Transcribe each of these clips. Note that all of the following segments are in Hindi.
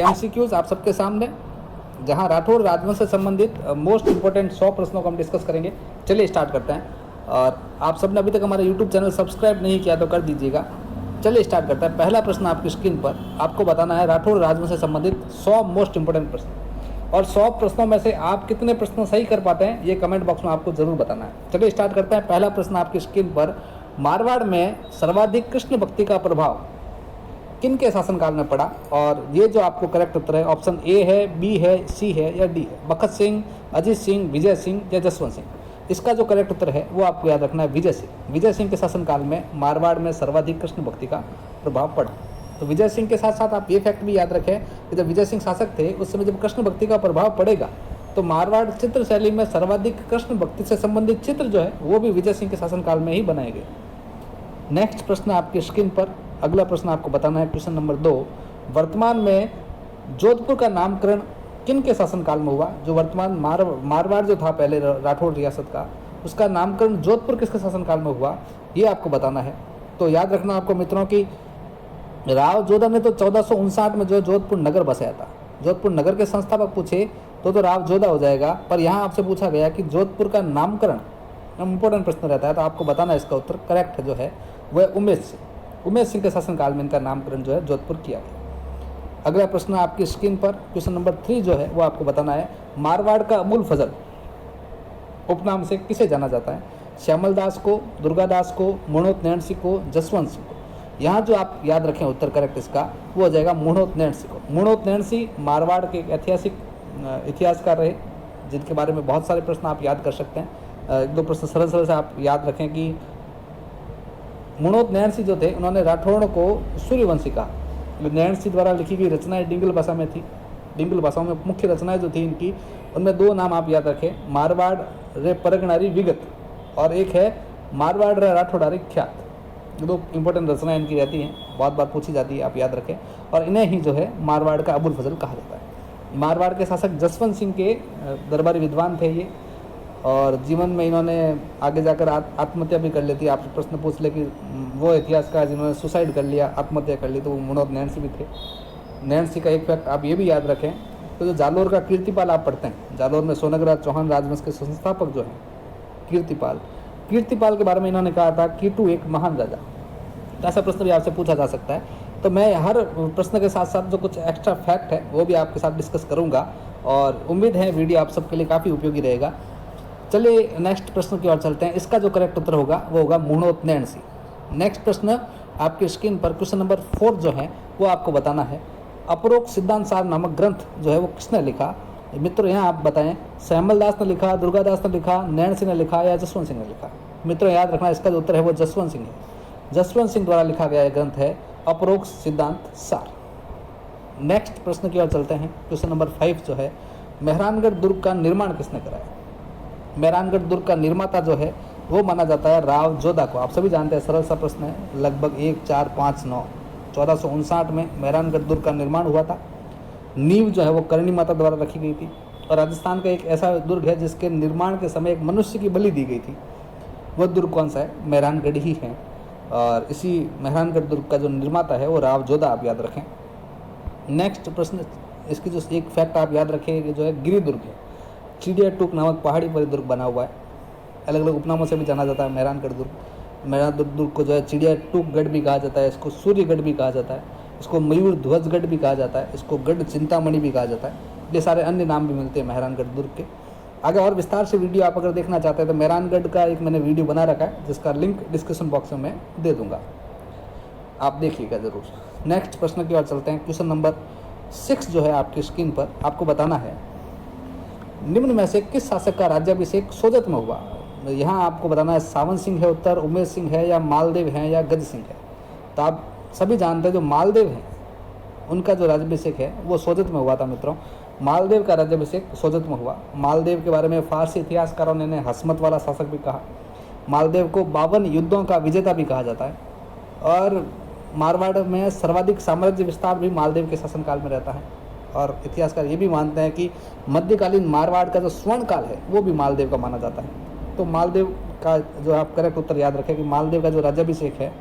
एमसीक्यूज आप सबके सामने, जहां राठौर राजवंश से संबंधित मोस्ट इंपॉर्टेंट 100 प्रश्नों को हम डिस्कस करेंगे। चलिए स्टार्ट करते हैं। और आप सबने अभी तक हमारा यूट्यूब चैनल सब्सक्राइब नहीं किया तो कर दीजिएगा। चलिए स्टार्ट करते हैं। पहला प्रश्न आपकी स्क्रीन पर, आपको बताना है राठौर राजवंश से संबंधित 100 मोस्ट इंपॉर्टेंट प्रश्न, और 100 प्रश्नों में से आप कितने प्रश्न सही कर पाते हैं ये कमेंट बॉक्स में आपको जरूर बताना है। चलिए स्टार्ट करते हैं। पहला प्रश्न आपकी स्क्रीन पर, मारवाड़ में सर्वाधिक कृष्ण भक्ति का प्रभाव किन के शासनकाल में पड़ा? और ये जो आपको करेक्ट उत्तर है, ऑप्शन ए है, बी है, सी है या डी है। बखत सिंह, अजीत सिंह, विजय सिंह या जसवंत सिंह? इसका जो करेक्ट उत्तर है वो आपको याद रखना है विजय सिंह। विजय सिंह के शासनकाल में मारवाड़ में सर्वाधिक कृष्ण भक्ति का प्रभाव पड़ा। तो विजय सिंह के साथ साथ आप ये फैक्ट भी याद रखें कि जब विजय सिंह शासक थे उस समय जब कृष्ण भक्ति का प्रभाव पड़ेगा तो मारवाड़ चित्र शैली में सर्वाधिक कृष्ण भक्ति से संबंधित चित्र जो है वो भी विजय सिंह के शासनकाल में ही बनाए गए। नेक्स्ट प्रश्न आपकी स्क्रीन पर, अगला प्रश्न आपको बताना है क्वेश्चन नंबर 2। वर्तमान में जोधपुर का नामकरण किन के शासनकाल में हुआ? जो वर्तमान मारवाड़ जो था पहले राठौर रियासत का, उसका नामकरण जोधपुर किसके शासनकाल में हुआ ये आपको बताना है। तो याद रखना आपको मित्रों की राव जोधा ने तो 1459 में जो जोधपुर नगर बसाया था। जोधपुर नगर के संस्थापक पूछे तो राव जोधा हो जाएगा, पर यहाँ आपसे पूछा गया कि जोधपुर का नामकरण, इंपॉर्टेंट प्रश्न रहता है तो आपको बताना है इसका उत्तर करेक्ट जो है वह उमेश सिंह के शासनकाल में इनका नामकरण जो है जोधपुर किया गया। अगला प्रश्न आपकी स्क्रीन पर, क्वेश्चन नंबर 3 जो है वो आपको बताना है, मारवाड़ का अबुल फजल उपनाम से किसे जाना जाता है? श्यामल दास को, दुर्गादास को, मुणोत नैण सिंह को, जसवंत सिंह को? यहाँ जो आप याद रखें उत्तर करेक्ट इसका वो हो जाएगा मुणोत नैण सिंह को। मुणोत नैण सिंह मारवाड़ के एक ऐतिहासिक इतिहासकार रहे जिनके बारे में बहुत सारे प्रश्न आप याद कर सकते हैं। एक दो प्रश्न सरल से आप याद रखें कि मुणोत नैण सिंह जो थे उन्होंने राठौड़ को सूर्यवंशी कहा। नैण सिंह द्वारा लिखी गई रचनाएं डिंगल भाषा में थी। डिंगल भाषाओं में मुख्य रचनाएं जो थी इनकी, उनमें 2 नाम आप याद रखें, मारवाड़ रे परगनारी विगत और एक है मारवाड़ रे राठौड़ारी ख्यात। 2 इंपॉर्टेंट रचनाएं इनकी रहती हैं, बहुत बार पूछी जाती है, आप याद रखें। और इन्हें ही जो है मारवाड़ का अबुल फजल कहा जाता है। मारवाड़ के शासक जसवंत सिंह के दरबारी विद्वान थे ये, और जीवन में इन्होंने आगे जाकर आत्महत्या भी कर ली थी। आपसे प्रश्न पूछ ले कि वो इतिहासकार जिन्होंने सुसाइड कर लिया, आत्महत्या कर ली, तो वो मुणोत नैण सिंह भी थे। नैण सिंह का एक फैक्ट आप ये भी याद रखें, तो जो जालोर का कीर्तिपाल आप पढ़ते हैं, जालोर में सोनगराज चौहान राजवंश के संस्थापक जो हैं कीर्तिपाल के बारे में इन्होंने कहा था कीटू एक महान राजा। ऐसा प्रश्न भी आपसे पूछा जा सकता है। तो मैं हर प्रश्न के साथ साथ जो कुछ एक्स्ट्रा फैक्ट है वो भी आपके साथ डिस्कस करूँगा, और उम्मीद है वीडियो आप सबके लिए काफ़ी उपयोगी रहेगा। चलिए नेक्स्ट प्रश्न की ओर चलते हैं। इसका जो करेक्ट उत्तर होगा वो होगा मुणोत नैण सिंह। नेक्स्ट प्रश्न आपकी स्क्रीन पर, क्वेश्चन नंबर 4 जो है वो आपको बताना है, अपरोक्ष सिद्धांत सार नामक ग्रंथ जो है वो किसने लिखा? मित्रों यहाँ आप बताएं, श्यामल दास ने लिखा, दुर्गादास ने लिखा, नैण सिंह ने लिखा या जसवंत सिंह ने लिखा? मित्रों याद रखना इसका जो उत्तर है वो जसवंत सिंह है। जसवंत सिंह द्वारा लिखा गया ग्रंथ है अपरोक्ष सिद्धांत सार। नेक्स्ट प्रश्न की ओर चलते हैं। क्वेश्चन नंबर 5 जो है, मेहरानगढ़ दुर्ग का निर्माण किसने कराया? मेहरानगढ़ दुर्ग का निर्माता जो है वो माना जाता है राव जोधा को। आप सभी जानते हैं, सरल सा प्रश्न है, लगभग 1459 1459 में मेहरानगढ़ दुर्ग का निर्माण हुआ था। नींव जो है वो करणी माता द्वारा रखी गई थी, और राजस्थान का एक ऐसा दुर्ग है जिसके निर्माण के समय एक मनुष्य की बलि दी गई थी। वह दुर्ग कौन सा है? मेहरानगढ़ ही है, और इसी मेहरानगढ़ दुर्ग का जो निर्माता है वो राव जोधा, आप याद रखें। नेक्स्ट प्रश्न, इसकी जो एक फैक्ट आप याद रखें जो है गिरी दुर्ग है। चिड़िया टूक नामक पहाड़ी पर दुर्ग बना हुआ है, अलग अलग उपनामों से भी जाना जाता है मेहरानगढ़ दुर्ग। मेहरानगढ़ दुर्ग को जो है चिड़िया टूक गढ़ भी कहा जाता है, इसको सूर्यगढ़ भी कहा जाता है, इसको मयूर ध्वजगढ़ भी कहा जाता है, इसको गढ़ चिंतामणि भी कहा जाता है। ये सारे अन्य नाम भी मिलते हैं मेहरानगढ़ दुर्ग के। आगे और विस्तार से वीडियो आप अगर देखना चाहते हैं तो मेहरानगढ़ का एक मैंने वीडियो बना रखा है जिसका लिंक डिस्क्रिप्शन बॉक्स में मैं दे दूँगा, आप देखिएगा ज़रूर। नेक्स्ट प्रश्न की ओर चलते हैं। क्वेश्चन नंबर 6 जो है आपकी स्क्रीन पर, आपको बताना है निम्न में से किस शासक का राज्याभिषेक सोजत में हुआ? यहाँ आपको बताना है सावन सिंह है उत्तर, उमेश सिंह है या मालदेव है या गज सिंह है? तो आप सभी जानते हैं जो मालदेव हैं उनका जो राज्याभिषेक है वो सोजत में हुआ था। मित्रों मालदेव का राज्याभिषेक सोजत में हुआ। मालदेव के बारे में फारसी इतिहासकारों ने हसमत वाला शासक भी कहा। मालदेव को 52 युद्धों का विजेता भी कहा जाता है, और मारवाड़ में सर्वाधिक साम्राज्य विस्तार भी मालदेव के शासनकाल में रहता है। और इतिहासकार ये भी मानते हैं कि मध्यकालीन मारवाड़ का जो स्वर्ण काल है वो भी मालदेव का माना जाता है। तो मालदेव का जो आप करेक्ट उत्तर याद रखें कि मालदेव का जो राज्याभिषेक है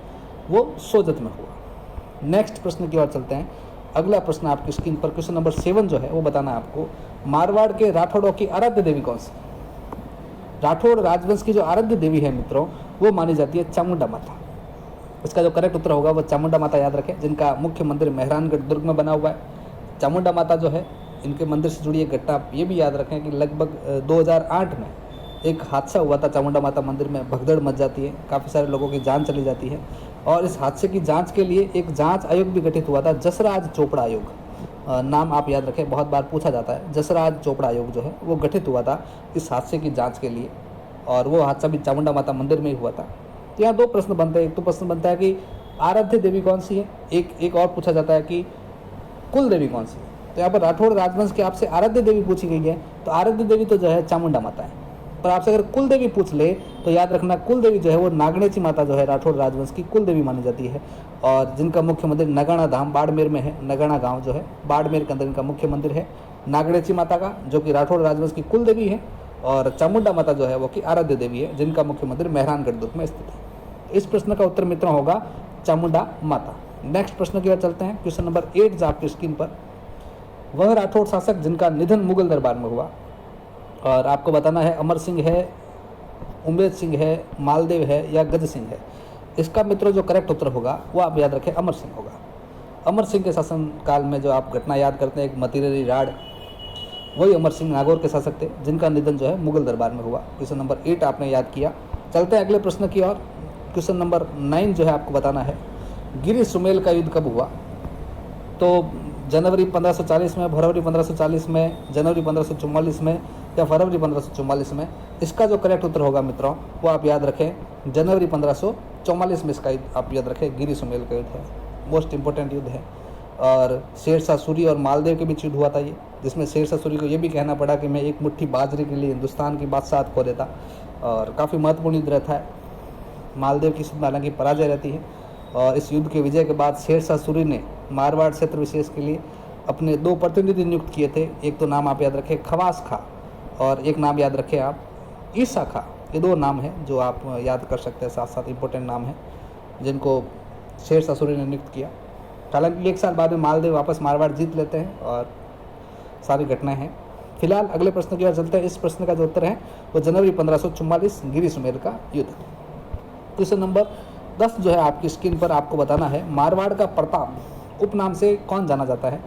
वो सोजत में हुआ। नेक्स्ट प्रश्न की ओर चलते हैं। अगला प्रश्न आपकी स्क्रीन पर क्वेश्चन नंबर 7 जो है वो बताना है आपको, मारवाड़ के राठौड़ों की आराध्य देवी कौन सी? राठौड़ राजवंश की जो आराध्य देवी है मित्रों वो मानी जाती है चामुंडा माता। इसका जो करेक्ट उत्तर होगा वो चामुंडा माता याद रखें, जिनका मुख्य मंदिर मेहरानगढ़ दुर्ग में बना हुआ है। चामुंडा माता जो है इनके मंदिर से जुड़ी एक घटना ये भी याद रखें कि लगभग 2008 में एक हादसा हुआ था चामुंडा माता मंदिर में, भगदड़ मच जाती है, काफ़ी सारे लोगों की जान चली जाती है और इस हादसे की जांच के लिए एक जांच आयोग भी गठित हुआ था, जसराज चोपड़ा आयोग। नाम आप याद रखें, बहुत बार पूछा जाता है। जसराज चोपड़ा आयोग जो है वो गठित हुआ था इस हादसे की जाँच के लिए और वो हादसा भी चामुंडा माता मंदिर में ही हुआ था। तो यहाँ दो प्रश्न बनते हैं, एक तो प्रश्न बनता है कि आराध्य देवी कौन सी है, एक और पूछा जाता है कि कुल देवी कौन सी है। तो यहाँ पर राठौड़ राजवंश की आपसे आराध्य देवी पूछी गई है, तो आराध्य देवी तो जो है चामुंडा माता है। पर आपसे अगर कुल देवी पूछ ले तो याद रखना कुल देवी जो है वो नागणेची माता जो है राठौड़ राजवंश की कुल देवी मानी जाती है और जिनका मुख्य मंदिर नगाणा धाम बाड़मेर में है। नगाणा गांव जो है बाड़मेर के अंदर इनका मुख्य मंदिर है नागणेची माता का, जो कि राठौड़ राजवंश की कुल देवी है, और चामुंडा माता जो है वो की आराध्य देवी है, जिनका मुख्य मंदिर मेहरानगढ़ दुर्ग में स्थित है। इस प्रश्न का उत्तर मित्रों होगा चामुंडा माता। नेक्स्ट प्रश्न की ओर चलते हैं। क्वेश्चन नंबर 8 जो आपकी स्क्रीन पर, वह राठौड़ शासक जिनका निधन मुगल दरबार में हुआ, और आपको बताना है अमर सिंह है, उमेद सिंह है, मालदेव है या गज सिंह है। इसका मित्रों जो करेक्ट उत्तर होगा वो आप याद रखें अमर सिंह होगा। अमर सिंह के शासन काल में जो आप घटना याद करते हैं, एक मतीरेरी राड, वही अमर सिंह नागौर के शासक थे जिनका निधन जो है मुगल दरबार में हुआ। क्वेश्चन नंबर 8 आपने याद किया। चलते हैं अगले प्रश्न की ओर। क्वेश्चन नंबर 9 जो है आपको बताना है, गिरी सुमेल का युद्ध कब हुआ? तो जनवरी 1540 में, फरवरी 1540 में, जनवरी 1544 में या फरवरी 1544 में। इसका जो करेक्ट उत्तर होगा मित्रों वो आप याद रखें जनवरी 1544 में इसका आप याद रखें गिरी सुमेल का युद्ध है, मोस्ट इंपॉर्टेंट युद्ध है। और शेरशाह सूरी और मालदेव के बीच युद्ध हुआ था ये, जिसमें शेरशाह सूरी को ये भी कहना पड़ा कि मैं एक मुट्ठी बाजरे के लिए हिंदुस्तान की बादशाहत खो देता, और काफ़ी महत्वपूर्ण युद्ध रहता है। मालदेव की युद्ध में हालांकि पराजय रहती है और इस युद्ध के विजय के बाद शेरशाह सूरी ने मारवाड़ क्षेत्र विशेष के लिए अपने 2 प्रतिनिधि नियुक्त किए थे। एक तो नाम आप याद रखें खवास खा और एक नाम याद रखें आप ईसा खा। ये 2 नाम हैं जो आप याद कर सकते हैं, साथ साथ इंपॉर्टेंट नाम हैं जिनको शेरशाह सूरी ने नियुक्त किया। हालांकि 1 साल बाद में मालदेव वापस मारवाड़ जीत लेते हैं और सारी घटनाएं हैं। फिलहाल अगले प्रश्न की ओर चलते हैं। इस प्रश्न का जो उत्तर है वो जनवरी 1544 गिरी सुमेल का युद्ध। क्वेश्चन नंबर 10 जो है आपकी स्क्रीन पर आपको बताना है, मारवाड़ का प्रताप उपनाम से कौन जाना जाता है?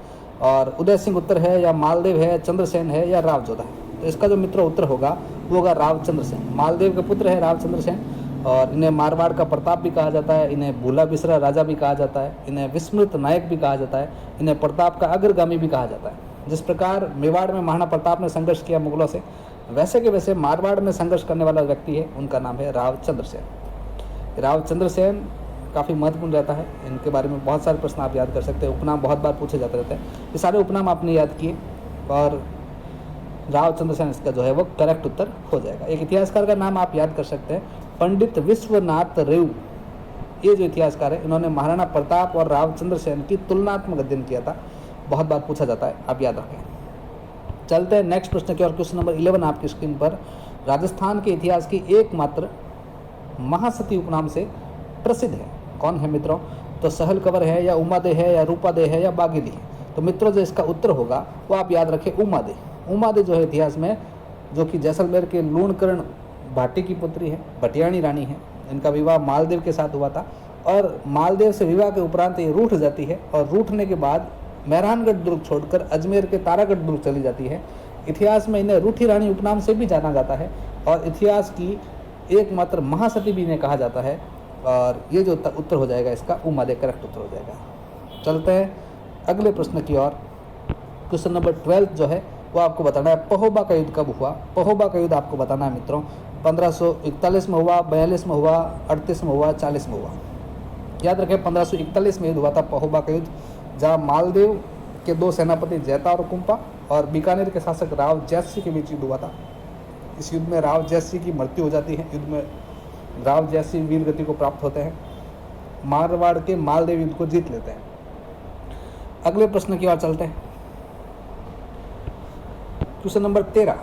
और उदय सिंह उत्तर है या मालदेव है, चंद्रसेन है या राव जोधा है? तो इसका जो मित्रों उत्तर होगा वो होगा राव चंद्रसेन। मालदेव के पुत्र है राव चंद्रसेन और इन्हें मारवाड़ का प्रताप भी कहा जाता है, इन्हें भूला बिसरा राजा भी कहा जाता है, इन्हें विस्मृत नायक भी कहा जाता है, इन्हें प्रताप का अग्रगामी भी कहा जाता है। जिस प्रकार मेवाड़ में महाराणा प्रताप ने संघर्ष किया मुगलों से, वैसे के वैसे मारवाड़ में संघर्ष करने वाला व्यक्ति है, उनका नाम है राव चंद्रसेन। राव चंद्रसेन काफ़ी महत्वपूर्ण रहता है, इनके बारे में बहुत सारे प्रश्न आप याद कर सकते हैं, उपनाम बहुत बार पूछे जाते रहते हैं। ये सारे उपनाम आपने याद किए और राव चंद्रसेन इसका जो है वो करेक्ट उत्तर हो जाएगा। एक इतिहासकार का नाम आप याद कर सकते हैं, पंडित विश्वनाथ रेऊ। ये जो इतिहासकार है इन्होंने महाराणा प्रताप और राव चंद्रसेन की तुलनात्मक अध्ययन किया था, बहुत बार पूछा जाता है, आप याद रखें। चलते हैं नेक्स्ट प्रश्न की ओर। क्वेश्चन नंबर 11 आपकी स्क्रीन पर, राजस्थान के इतिहास की एकमात्र महासती उपनाम से प्रसिद्ध है, कौन है मित्रों? तो सहल कंवर है या उमादे है या रूपादे है या बागेली है? तो मित्रों जो इसका उत्तर होगा वो आप याद रखें उमादे। उमादे जो है इतिहास में, जो कि जैसलमेर के लूणकरण भाटी की पुत्री है, भटियाणी रानी है। इनका विवाह मालदेव के साथ हुआ था और मालदेव से विवाह के उपरांत ये रूठ जाती है और रूठने के बाद मेहरानगढ़ दुर्ग छोड़कर अजमेर के तारागढ़ दुर्ग चली जाती है। इतिहास में इन्हें रूठी रानी उपनाम से भी जाना जाता है और इतिहास की एकमात्र महासती भी इन्हें कहा जाता है, और ये जो उत्तर हो जाएगा इसका उमादे करेक्ट उत्तर हो जाएगा। चलते हैं अगले प्रश्न की ओर। क्वेश्चन नंबर 12 जो है वो आपको बताना है, पहोबा का युद्ध कब हुआ? पहोबा का युद्ध आपको बताना है मित्रों 1541 में हुआ, 42 में हुआ, 38 में हुआ, 40 में हुआ। याद रखें 1541 में युद्ध हुआ था पहोबा का युद्ध, जहाँ मालदेव के 2 सेनापति जैता और कुंपा और बीकानेर के शासक राव जयसिंह के बीच युद्ध हुआ था। इस युद्ध में राव जयसिंह की मृत्यु हो जाती है। युद्ध में राव जयसिंह वीर गति को प्राप्त होते हैं, मारवाड़ के मालदेव युद्ध को जीत लेते हैं। अगले प्रश्न की ओर चलते हैं। क्वेश्चन नंबर 13,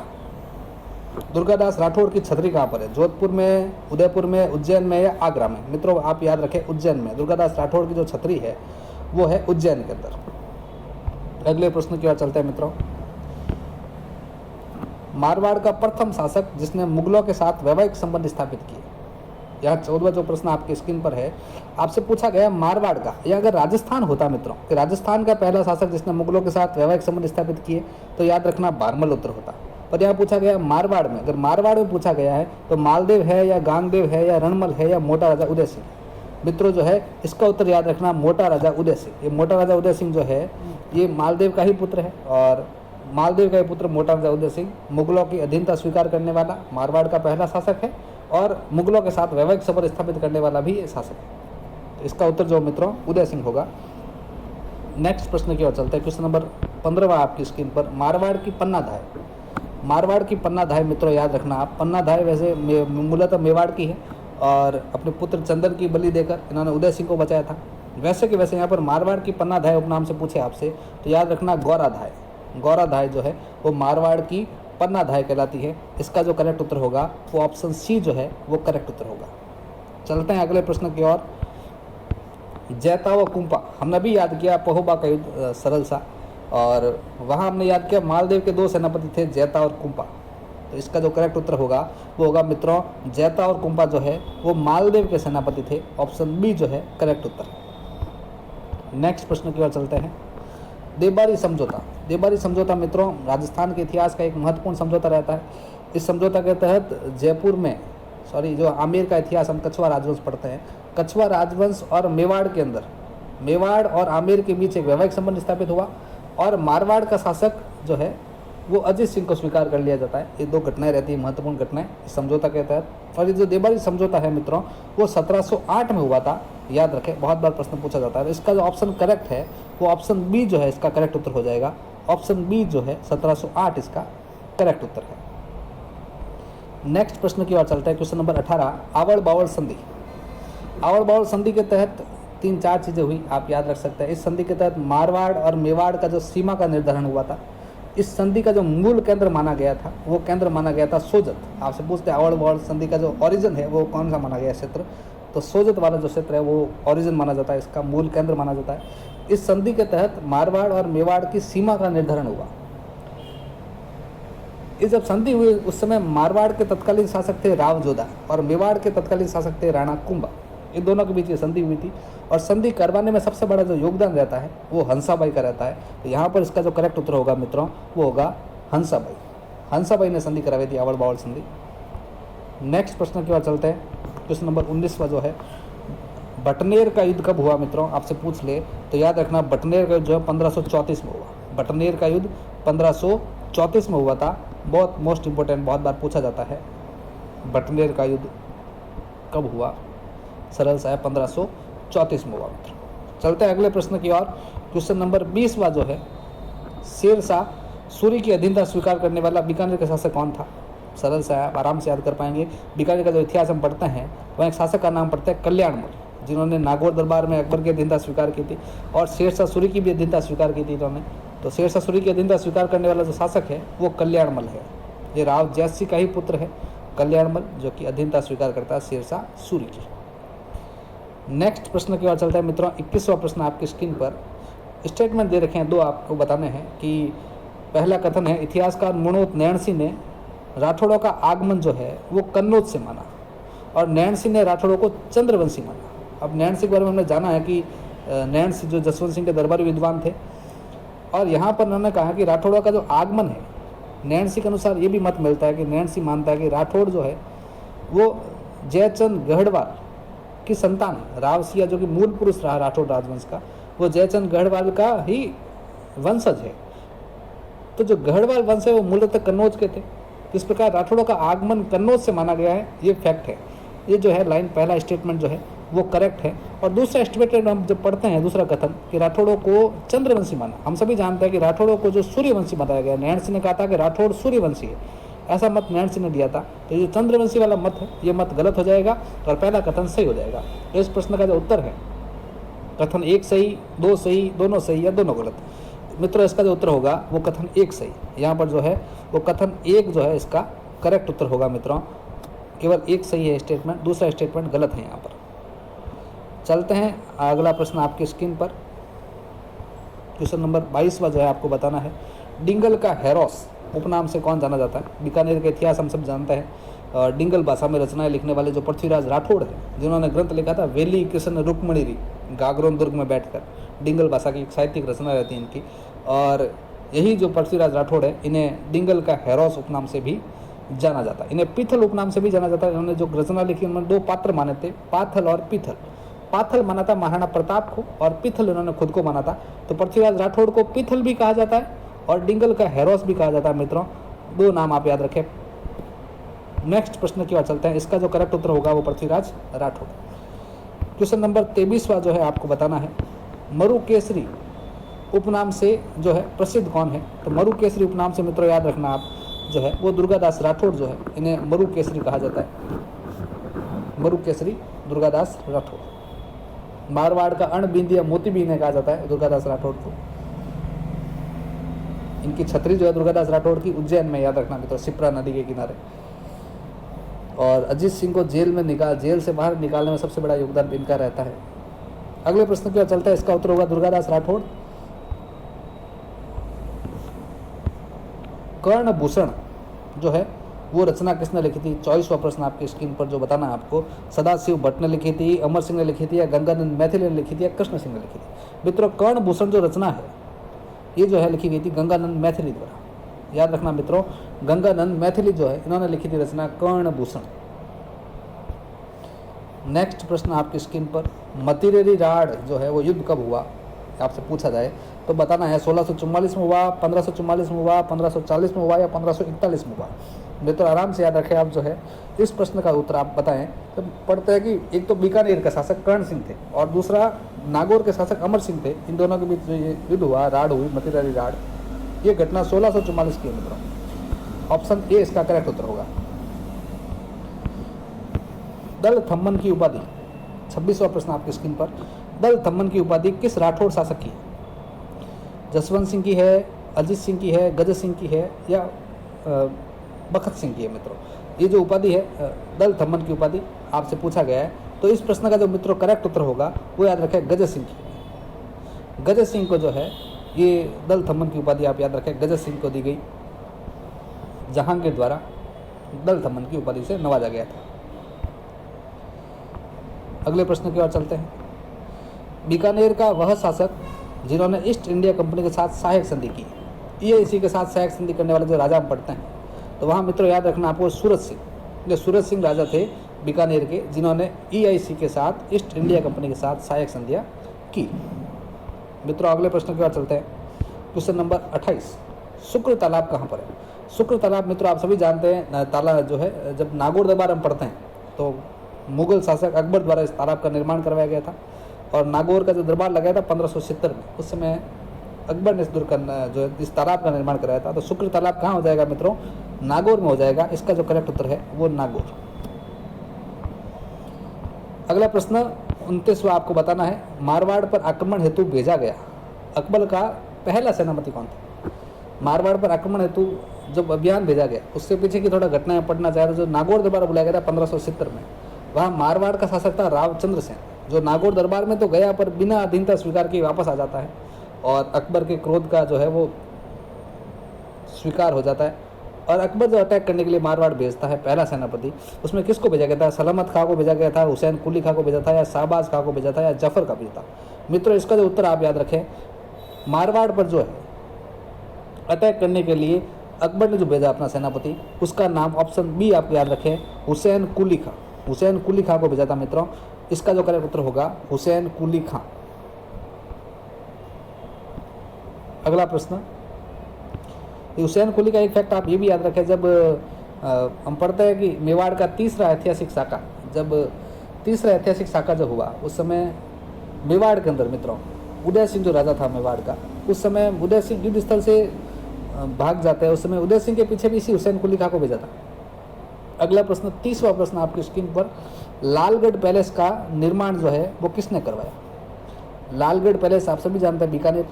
दुर्गादास राठौड़ की छतरी कहाँ पर है? जोधपुर में, उदयपुर में, उज्जैन में या आगरा में? मित्रों आप याद रखें उज्जैन में। दुर्गादास राठौड़ की जो छतरी है वो है उज्जैन के अंदर। अगले प्रश्न की ओर चलते हैं मित्रों। मारवाड़ का प्रथम शासक जिसने मुगलों के साथ वैवाहिक संबंध स्थापित किए। यह 14वां जो प्रश्न आपकी स्क्रीन पर है, आपसे पूछा गया मारवाड़ का, या अगर राजस्थान होता मित्रों कि राजस्थान का पहला शासक जिसने मुगलों के साथ वैवाहिक संबंध स्थापित किए, तो याद रखना बारमल उत्तर होता। पर यहाँ पूछा गया मारवाड़ में, अगर मारवाड़ में पूछा गया है तो मालदेव है या गांगदेव है या रणमल है या मोटा राजा उदय सिंह। मित्रों जो है इसका उत्तर याद रखना मोटा राजा उदय सिंह। ये मोटा राजा उदय सिंह जो है ये मालदेव का ही पुत्र है, और मालदेव का ही पुत्र मोटा राजा उदय सिंह मुगलों की अधीनता स्वीकार करने वाला मारवाड़ का पहला शासक है, और मुगलों के साथ वैवाहिक संबंध स्थापित करने वाला भी ये शासक है। तो इसका उत्तर जो मित्रों उदय सिंह होगा। नेक्स्ट प्रश्न की ओर चलते हैं। क्वेश्चन नंबर 15 आपकी स्क्रीन पर, मारवाड़ की पन्नाधाय। मारवाड़ की पन्नाधाय मित्रों याद रखना आप, पन्नाधाय वैसे मूलतः मेवाड़ की है, और अपने पुत्र चंदन की बलि देकर इन्होंने उदय सिंह को बचाया था। वैसे कि वैसे यहाँ पर मारवाड़ की पन्नाधाय उपनाम से पूछे आपसे तो याद रखना गौराधाय। गौराधाय जो है वो मारवाड़ की पन्नाधाय कहलाती है। इसका जो करेक्ट उत्तर होगा वो ऑप्शन सी जो है वो करेक्ट उत्तर होगा। चलते हैं अगले प्रश्न की ओर। जैता व कुंपा हमने भी याद किया, पहोबा का युद्ध सरल सा, और वहाँ हमने याद किया मालदेव के 2 सेनापति थे जैता और कुंपा। तो इसका जो करेक्ट उत्तर होगा वो होगा मित्रों जैता और कुंपा जो है वो मालदेव के सेनापति थे। ऑप्शन बी जो है करेक्ट उत्तर है। नेक्स्ट प्रश्न की ओर चलते हैं। देवबारी समझौता। देवबारी समझौता मित्रों राजस्थान के इतिहास का एक महत्वपूर्ण समझौता रहता है। इस समझौता के तहत जयपुर में जो आमेर का इतिहास हम कछवा राजवंश पढ़ते हैं, कछवा राजवंश और मेवाड़ के अंदर, मेवाड़ और आमेर के बीच एक वैवाहिक संबंध स्थापित हुआ, और मारवाड़ का शासक जो है वो अजीत सिंह को स्वीकार कर लिया जाता है। ये 2 घटनाएं रहती हैं, महत्वपूर्ण घटनाएं इस समझौता के तहत। और ये जो देवबारी समझौता है मित्रों वो 1708 में हुआ था, याद रखें, बहुत बार प्रश्न पूछा जाता है। इसका जो ऑप्शन करेक्ट है वो ऑप्शन बी जो है इसका करेक्ट उत्तर हो जाएगा। ऑप्शन बी जो है 1708 इसका करेक्ट उत्तर है। नेक्स्ट प्रश्न की ओर चलते हैं। क्वेश्चन नंबर 18, आवड़ बावड़ संधि। आवड़ बावड़ संधि के तहत 3-4 चीज़ें हुई, आप याद रख सकते हैं। इस संधि के तहत मारवाड़ और मेवाड़ का जो सीमा का निर्धारण हुआ था। इस संधि का जो मूल केंद्र माना गया था वो केंद्र माना गया था सोजत। आपसे पूछते हैं आवड़ बावड़ संधि का जो ओरिजिन है वो कौन सा माना गया क्षेत्र, तो सोजत वाला जो क्षेत्र है वो ओरिजिन माना जाता है, इसका मूल केंद्र माना जाता है। इस संधि के तहत मारवाड़ और मेवाड़ की सीमा का निर्धारण हुआ। इस जब संधि हुई उस समय मारवाड़ के तत्कालीन शासक थे राव जोधा और मेवाड़ के तत्कालीन शासक थे राणा कुंभा। इन दोनों के बीच ये संधि हुई थी, और संधि करवाने में सबसे बड़ा जो योगदान रहता है वो हंसाबाई का रहता है। तो यहाँ पर इसका जो करेक्ट उत्तर होगा मित्रों वो होगा हंसाबाई। हंसाबाई ने संधि करवाई थी आवड़ बावड़ संधि। नेक्स्ट प्रश्न की ओर चलते हैं। क्वेश्चन नंबर 19वां जो है, बटनेर का युद्ध कब हुआ मित्रों, आपसे पूछ ले तो याद रखना बटनेर का युद्ध जो है 1534 में हुआ। बटनेर का युद्ध 1534 में हुआ था। बहुत मोस्ट इंपॉर्टेंट, बहुत बार पूछा जाता है बटनेर का युद्ध कब हुआ, सरल सा है 1534 में हुआ मित्रों। चलते हैं अगले प्रश्न की ओर। क्वेश्चन नंबर 20वां जो है, शेरशाह सूरी की अधीनता स्वीकार करने वाला बीकानेर का शासक कौन था। सरल सा है, आप आराम से याद कर पाएंगे। बीकानेर का जो इतिहास हम पढ़ते हैं वहाँ एक शासक का नाम पढ़ते हैं कल्याणमल, जिन्होंने नागौर दरबार में अकबर की अधीनता स्वीकार की थी, और शेरशाह सूरी की भी अधीनता स्वीकार की थी इन्होंने। तो शेरशाह सूरी की अधीनता स्वीकार करने वाला जो शासक है वो कल्याणमल है। ये राव जैसी का ही पुत्र है कल्याणमल, जो कि अधीनता स्वीकार करता है शेरशाह सूरी की। नेक्स्ट प्रश्न की ओर चलता है मित्रों। 21वां प्रश्न आपकी स्क्रीन पर स्टेटमेंट दे रखे हैं, 2 आपको बताने हैं। कि पहला कथन है, इतिहासकार मुणोत नैणसी ने राठौड़ों का आगमन जो है वो कन्नौज से माना, और नैणसी ने राठौड़ों को चंद्रवंशी माना। अब नैणसी के बारे में हमने जाना है कि नैणसी जो जसवंत सिंह के दरबारी विद्वान थे, और यहाँ पर उन्होंने कहा कि राठौड़ों का जो आगमन है, नैणसी के अनुसार ये भी मत मिलता है कि नैणसी मानता है कि राठौड़ जो है वो जयचंद गढ़वाल की संतान है। रावसिया जो कि मूल पुरुष रहा राठौड़ राजवंश का, वो जयचंद गढ़वाल का ही वंशज है। तो जो गढ़वाल वंश है वो मूलतः कन्नौज के थे। इस प्रकार राठौड़ों का आगमन कन्नौज से माना गया है, ये फैक्ट है। ये जो है लाइन, पहला स्टेटमेंट जो है वो करेक्ट है। और दूसरा स्टेटमेंट हम जब पढ़ते हैं, दूसरा कथन कि राठौड़ों को चंद्रवंशी माना, हम सभी जानते हैं कि राठौड़ों को जो सूर्यवंशी बताया गया। नैणसी ने कहा था कि राठौड़ सूर्यवंशी है, ऐसा मत नैणसी ने दिया था। तो ये चंद्रवंशी वाला मत है, ये मत गलत हो जाएगा और पहला कथन सही हो जाएगा। इस प्रश्न का जो उत्तर है कथन 1 सही, 2 सही, दोनों सही या दोनों गलत। मित्रों इसका जो उत्तर होगा वो कथन 1 सही। यहाँ पर जो है वो कथन 1 जो है इसका करेक्ट उत्तर होगा मित्रों। केवल 1 सही है स्टेटमेंट, दूसरा स्टेटमेंट गलत है यहाँ पर। चलते हैं अगला प्रश्न आपकी स्क्रीन पर। क्वेश्चन नंबर 22वां जो है आपको बताना है, डिंगल का हेरोस उपनाम से कौन जाना जाता है। बीकानेर का इतिहास हम सब जानते हैं। डिंगल भाषा में रचनाएं लिखने वाले जो पृथ्वीराज राठौड़ हैं, जिन्होंने ग्रंथ लिखा था वेली कृष्ण रुक्मणी गागरोन दुर्ग में बैठकर, डिंगल भाषा की एक साहित्यिक रचना रहती है इनकी। और यही जो पृथ्वीराज राठौड़ है, इन्हें डिंगल का हेरोस उपनाम से भी जाना जाता है। इन्हें पीथल उपनाम से भी जाना जाता है। इन्होंने जो रचना लिखी उन्होंने 2 पात्र माने थे, पाथल और पीथल। पाथल माना था महाराणा प्रताप को और पीथल इन्होंने खुद को माना था। तो पृथ्वीराज राठौड़ को पीथल भी कहा जाता है और डिंगल का हेरोस भी कहा जाता है मित्रों। 2 नाम आप याद रखें। नेक्स्ट प्रश्न की ओर चलते हैं। इसका जो करेक्ट उत्तर होगा वो पृथ्वीराज राठौड़। क्वेश्चन नंबर 23वां जो है आपको बताना है, मरुकेसरी उपनाम से जो है प्रसिद्ध कौन है। तो मरुकेसरी उपनाम से मित्रों याद रखना आप जो है वो दुर्गादास राठौड़ जो है, इन्हें मरुकेसरी कहा जाता है। मरुकेसरी दुर्गादास राठौड़। मारवाड़ का अण बिंदिया मोती भी इन्हें कहा जाता है दुर्गादास राठौड़ को। इनकी छतरी जो है दुर्गादास राठौड़ की उज्जैन में, याद रखना मित्रों, शिप्रा नदी के किनारे। और अजीत सिंह को जेल से बाहर निकालने में सबसे बड़ा योगदान इनका रहता है। अगले प्रश्न की ओर चलता है। इसका उत्तर होगा दुर्गादास राठौड़। कर्णभूषण जो है वो रचना किसने लिखी थी। 24वां प्रश्न आपकी स्क्रीन पर जो बताना है आपको, सदाशिव भट्ट ने लिखी थी, अमर सिंह ने लिखी थी, या गंगानंद मैथिली ने लिखी थी, या कृष्ण सिंह ने लिखी थी। मित्रों कर्णभूषण जो रचना है ये जो है लिखी गई थी गंगानंद मैथिली द्वारा। याद रखना मित्रों, गंगानंद मैथिली जो है इन्होंने लिखी थी रचना कर्णभूषण। नेक्स्ट प्रश्न आपकी स्क्रीन पर, मतिरेरी राढ़ जो है वो युद्ध कब हुआ आपसे पूछा जाए तो बताना है 1644 में हुआ, 1544 में हुआ, 1540 में हुआ, या 1541 में हुआ। मित्रों आराम से याद रखें आप जो है इस प्रश्न का उत्तर आप बताएं। तो पढ़ते हैं कि एक तो बीकानेर का शासक कर्ण सिंह थे और दूसरा नागौर के शासक अमर सिंह थे। इन दोनों के बीच जो ये युद्ध हुआ, राढ़ हुई, मतिरेरी राढ़, ये घटना 1644 की है मित्रों। ऑप्शन ए इसका करेक्ट उत्तर होगा। दल थम्मन की उपाधि, 26वां प्रश्न आपकी स्क्रीन पर, दल थम्मन की उपाधि किस राठौड़ शासक की है। जसवंत सिंह की है, अजीत सिंह की है, गजत सिंह की है, या बखत सिंह की है। मित्रों ये जो उपाधि है दल थम्मन की उपाधि आपसे पूछा गया है, तो इस प्रश्न का जो मित्रों करेक्ट उत्तर होगा वो याद रखें गजत सिंह की। गजत सिंह को जो है ये दल थम्मन की उपाधि आप याद रखें गजत सिंह को दी गई। जहांगीर द्वारा दल थम्मन की उपाधि से नवाजा गया था। अगले प्रश्न की ओर चलते हैं। बीकानेर का वह शासक जिन्होंने ईस्ट इंडिया कंपनी के साथ सहायक संधि की, ये इसी के साथ सहायक संधि करने वाले जो राजा हम पढ़ते हैं, तो वहाँ मित्रों याद रखना आपको सूरत सिंह। ये सूरत सिंह राजा थे बीकानेर के, जिन्होंने EIC के साथ ईस्ट इंडिया कंपनी के साथ सहायक संधियाँ की। मित्रों अगले प्रश्न की ओर चलते हैं। क्वेश्चन नंबर 28, शुक्र तालाब कहाँ पर है। शुक्र तालाब मित्रों आप सभी जानते हैं, तालाब जो है जब नागौर दरबार हम पढ़ते हैं तो मुगल शासक अकबर द्वारा इस तालाब का निर्माण करवाया गया था। और नागौर का जो दरबार लगाया था 1570 में, उस समय अकबर ने जो इस तालाब का निर्माण कराया था। तो शुक्र तालाब कहाँ हो जाएगा मित्रों, नागौर में हो जाएगा। इसका जो करेक्ट उत्तर है वो नागौर। अगला प्रश्न 29वां आपको बताना है, मारवाड़ पर आक्रमण हेतु भेजा गया अकबर का पहला सेनापति कौन था। मारवाड़ पर आक्रमण हेतु जब अभियान भेजा गया उससे पीछे की थोड़ा घटनाएं पढ़ना चाहे तो जो नागौर दरबार बुलाया गया था 1570 में, वहाँ मारवाड़ का शासक था रावचंद्र सेन, जो नागौर दरबार में तो गया पर बिना अधीनता स्वीकार किए वापस आ जाता है और अकबर के क्रोध का जो है वो स्वीकार हो जाता है। और अकबर जो अटैक करने के लिए मारवाड़ भेजता है पहला सेनापति, उसमें किसको भेजा गया था, सलामत खां को भेजा गया था, हुसैन कुली खां को भेजा था, या शाहबाज खां को भेजा था, या जफर का भेजा था। मित्रों इसका जो उत्तर आप याद रखें, मारवाड़ पर जो है अटैक करने के लिए अकबर ने जो भेजा अपना सेनापति, उसका नाम ऑप्शन बी आप याद रखें, हुसैन कुली खां। हुसैन कुली खां को भेजा था मित्रों। इसका जो करेक्ट उत्तर होगा हुसैन कुली खां। अगला प्रश्न, हुसैन कुली का एक फैक्ट आप ये भी याद रखें, जब हम पढ़ते हैं कि मेवाड़ का तीसरा ऐतिहासिक साका, जब तीसरा ऐतिहासिक साका जब हुआ उस समय मेवाड़ के अंदर मित्रों उदय सिंह जो राजा था मेवाड़ का, उस समय उदय सिंह युद्ध स्थल से भाग जाते हैं। उस समय उदय सिंह के पीछे भी इसी हुसैन कुली खां को भेजा था। अगला प्रश्न 30वां प्रश्न आपकी स्क्रीन पर, लालगढ़ पैलेस का निर्माण जो है वो किसने करवाया। लालगढ़ पैलेस आप सभी जानते हैं बीकानेर,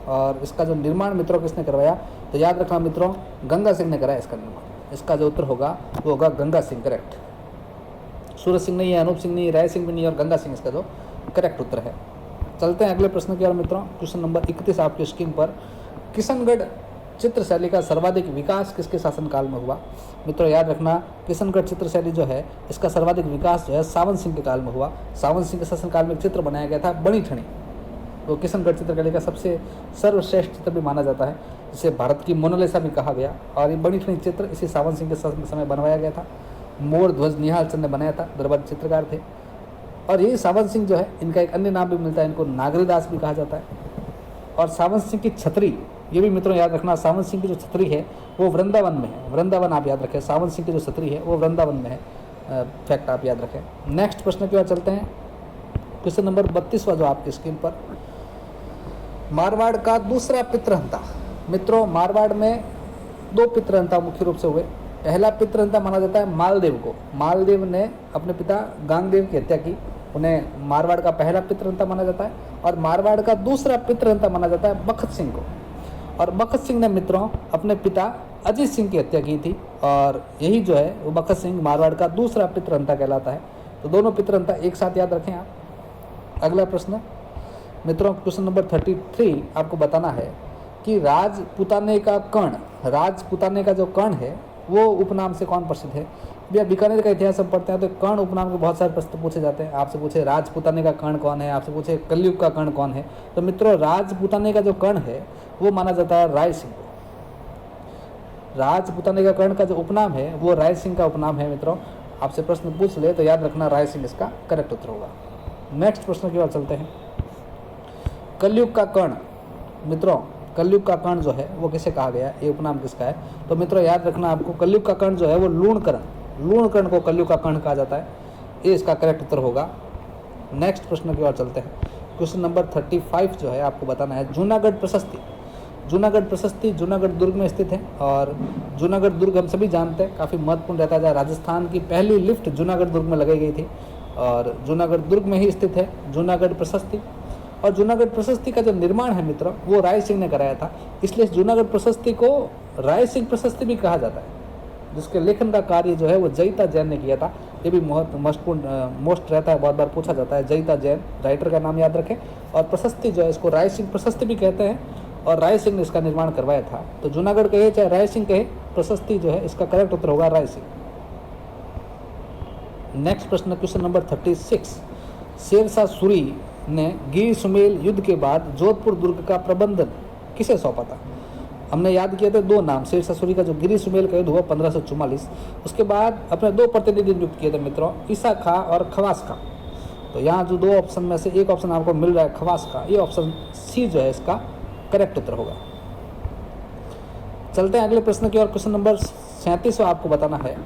और इसका जो निर्माण मित्रों किसने करवाया, तो याद रखना मित्रों गंगा सिंह ने कराया इसका निर्माण। इसका जो उत्तर होगा वो होगा गंगा सिंह, करेक्ट। सूरज सिंह नहीं है, अनूप सिंह नहीं है, राय सिंह भी नहीं है, और गंगा सिंह इसका जो करेक्ट उत्तर है। चलते हैं अगले प्रश्न की ओर मित्रों। क्वेश्चन नंबर 31 आपकी स्क्रीन पर। किशनगढ़ चित्र शैली का सर्वाधिक विकास किसके शासनकाल में हुआ? मित्रों याद रखना, किशनगढ़ चित्र शैली जो है इसका सर्वाधिक विकास जो है सावन सिंह के काल में हुआ। सावन सिंह के शासनकाल में एक चित्र बनाया गया था बणी ठणी, वो किशनगढ़ चित्रकला का सबसे सर्वश्रेष्ठ चित्र भी माना जाता है, जिसे भारत की मोनालिसा भी कहा गया। और ये बणी ठणी चित्र इसी सावन सिंह के समय बनवाया गया था। मोर ध्वज निहाल चंद ने बनाया था, दरबार चित्रकार थे। और ये सावन सिंह जो है इनका एक अन्य नाम भी मिलता है, इनको नागरीदास भी कहा जाता है। और सावन सिंह की छतरी, ये भी मित्रों याद रखना, सावन सिंह की जो छतरी है वो वृंदावन में है। वृंदावन आप याद रखें, सावन सिंह की जो छतरी है वो वृंदावन में है। फैक्ट आप याद रखें। नेक्स्ट प्रश्न की ओर चलते हैं। क्वेश्चन नंबर 32 जो आपकी स्क्रीन पर। मारवाड़ का दूसरा पितृहंता। मित्रों मारवाड़ में 2 पितृहंता मुख्य रूप से हुए। पहला पितृहंता माना जाता है मालदेव को। मालदेव ने अपने पिता गांगदेव की हत्या की, उन्हें मारवाड़ का पहला पितृहंता माना जाता है। और मारवाड़ का दूसरा पितृहंता माना जाता है बखत सिंह को। और बखत सिंह ने मित्रों अपने पिता अजीत सिंह की हत्या की थी, और यही जो है वो बखत सिंह मारवाड़ का दूसरा पितृहंता कहलाता है। तो दोनों पितृहंता एक साथ याद रखें आप। अगला प्रश्न मित्रों, क्वेश्चन नंबर 33 आपको बताना है कि राजपुताने का कर्ण, राजपुताने का जो कर्ण है वो उपनाम से कौन प्रसिद्ध है? भैया बीकानेर का इतिहास हम पढ़ते हैं तो कर्ण उपनाम के बहुत सारे प्रश्न पूछे जाते हैं। आपसे पूछे राजपुताने का कर्ण कौन है, आपसे पूछे कलयुग का कर्ण कौन है। तो मित्रों राजपुताने का जो कर्ण है वो माना जाता है राय सिंह। राजपुताने का कर्ण का जो उपनाम है वो राय सिंह का उपनाम है। मित्रों आपसे प्रश्न पूछ ले तो याद रखना राय सिंह इसका करेक्ट उत्तर होगा। नेक्स्ट प्रश्न की ओर चलते हैं। कलयुग का कर्ण, मित्रों कलयुग का कर्ण जो है वो किसे कहा गया, ये उपनाम किसका है? तो मित्रों याद रखना आपको, कलयुग का कर्ण जो है वो लूणकर्ण को कलयुग का कर्ण कहा जाता है। ये इसका करेक्ट उत्तर होगा। नेक्स्ट प्रश्न की ओर चलते हैं। क्वेश्चन नंबर 35 जो है आपको बताना है जूनागढ़ प्रशस्ति। जूनागढ़ प्रशस्ति जूनागढ़ दुर्ग में स्थित है, और जूनागढ़ दुर्ग हम सभी जानते हैं काफ़ी महत्वपूर्ण रहता है। राजस्थान की पहली लिफ्ट जूनागढ़ दुर्ग में लगाई गई थी, और जूनागढ़ दुर्ग में ही स्थित है जूनागढ़ प्रशस्ति। और जूनागढ़ प्रशस्ति का जो निर्माण है मित्रों वो राय सिंह ने कराया था, इसलिए जूनागढ़ प्रशस्ति को राय सिंह प्रशस्ति भी कहा जाता है, जिसके लेखन का कार्य जो है वो जयिता जैन ने किया था। ये भी मोस्ट रहता है, बहुत बार पूछा जाता है। जयिता जैन राइटर का नाम याद रखें। और प्रशस्ति जो है इसको राय सिंह प्रशस्ति भी कहते हैं, और राय सिंह ने इसका निर्माण करवाया था। तो जूनागढ़ कहे चाहे राय सिंह कहे, प्रशस्ति जो है इसका करेक्ट उत्तर होगा राय सिंह। नेक्स्ट प्रश्न क्वेश्चन नंबर 36। शेरशाह सूरी ने गिर सुमेल युद्ध के बाद जोधपुर दुर्ग का प्रबंधन किसे सौंपा था? हमने याद किए थे 2 नाम। शेरशाह सूरी का जो गिर सुमेल का युद्ध हुआ 1544, उसके बाद अपने 2 प्रतिनिधि नियुक्त किए थे मित्रों, ईसा खां और खवास खां। तो यहाँ जो 2 ऑप्शन में से एक ऑप्शन आपको मिल रहा है खवास खां, ये ऑप्शन सी जो है इसका करेक्ट उत्तर होगा। चलते हैं अगले प्रश्न की ओर। क्वेश्चन नंबर 37 आपको बताना है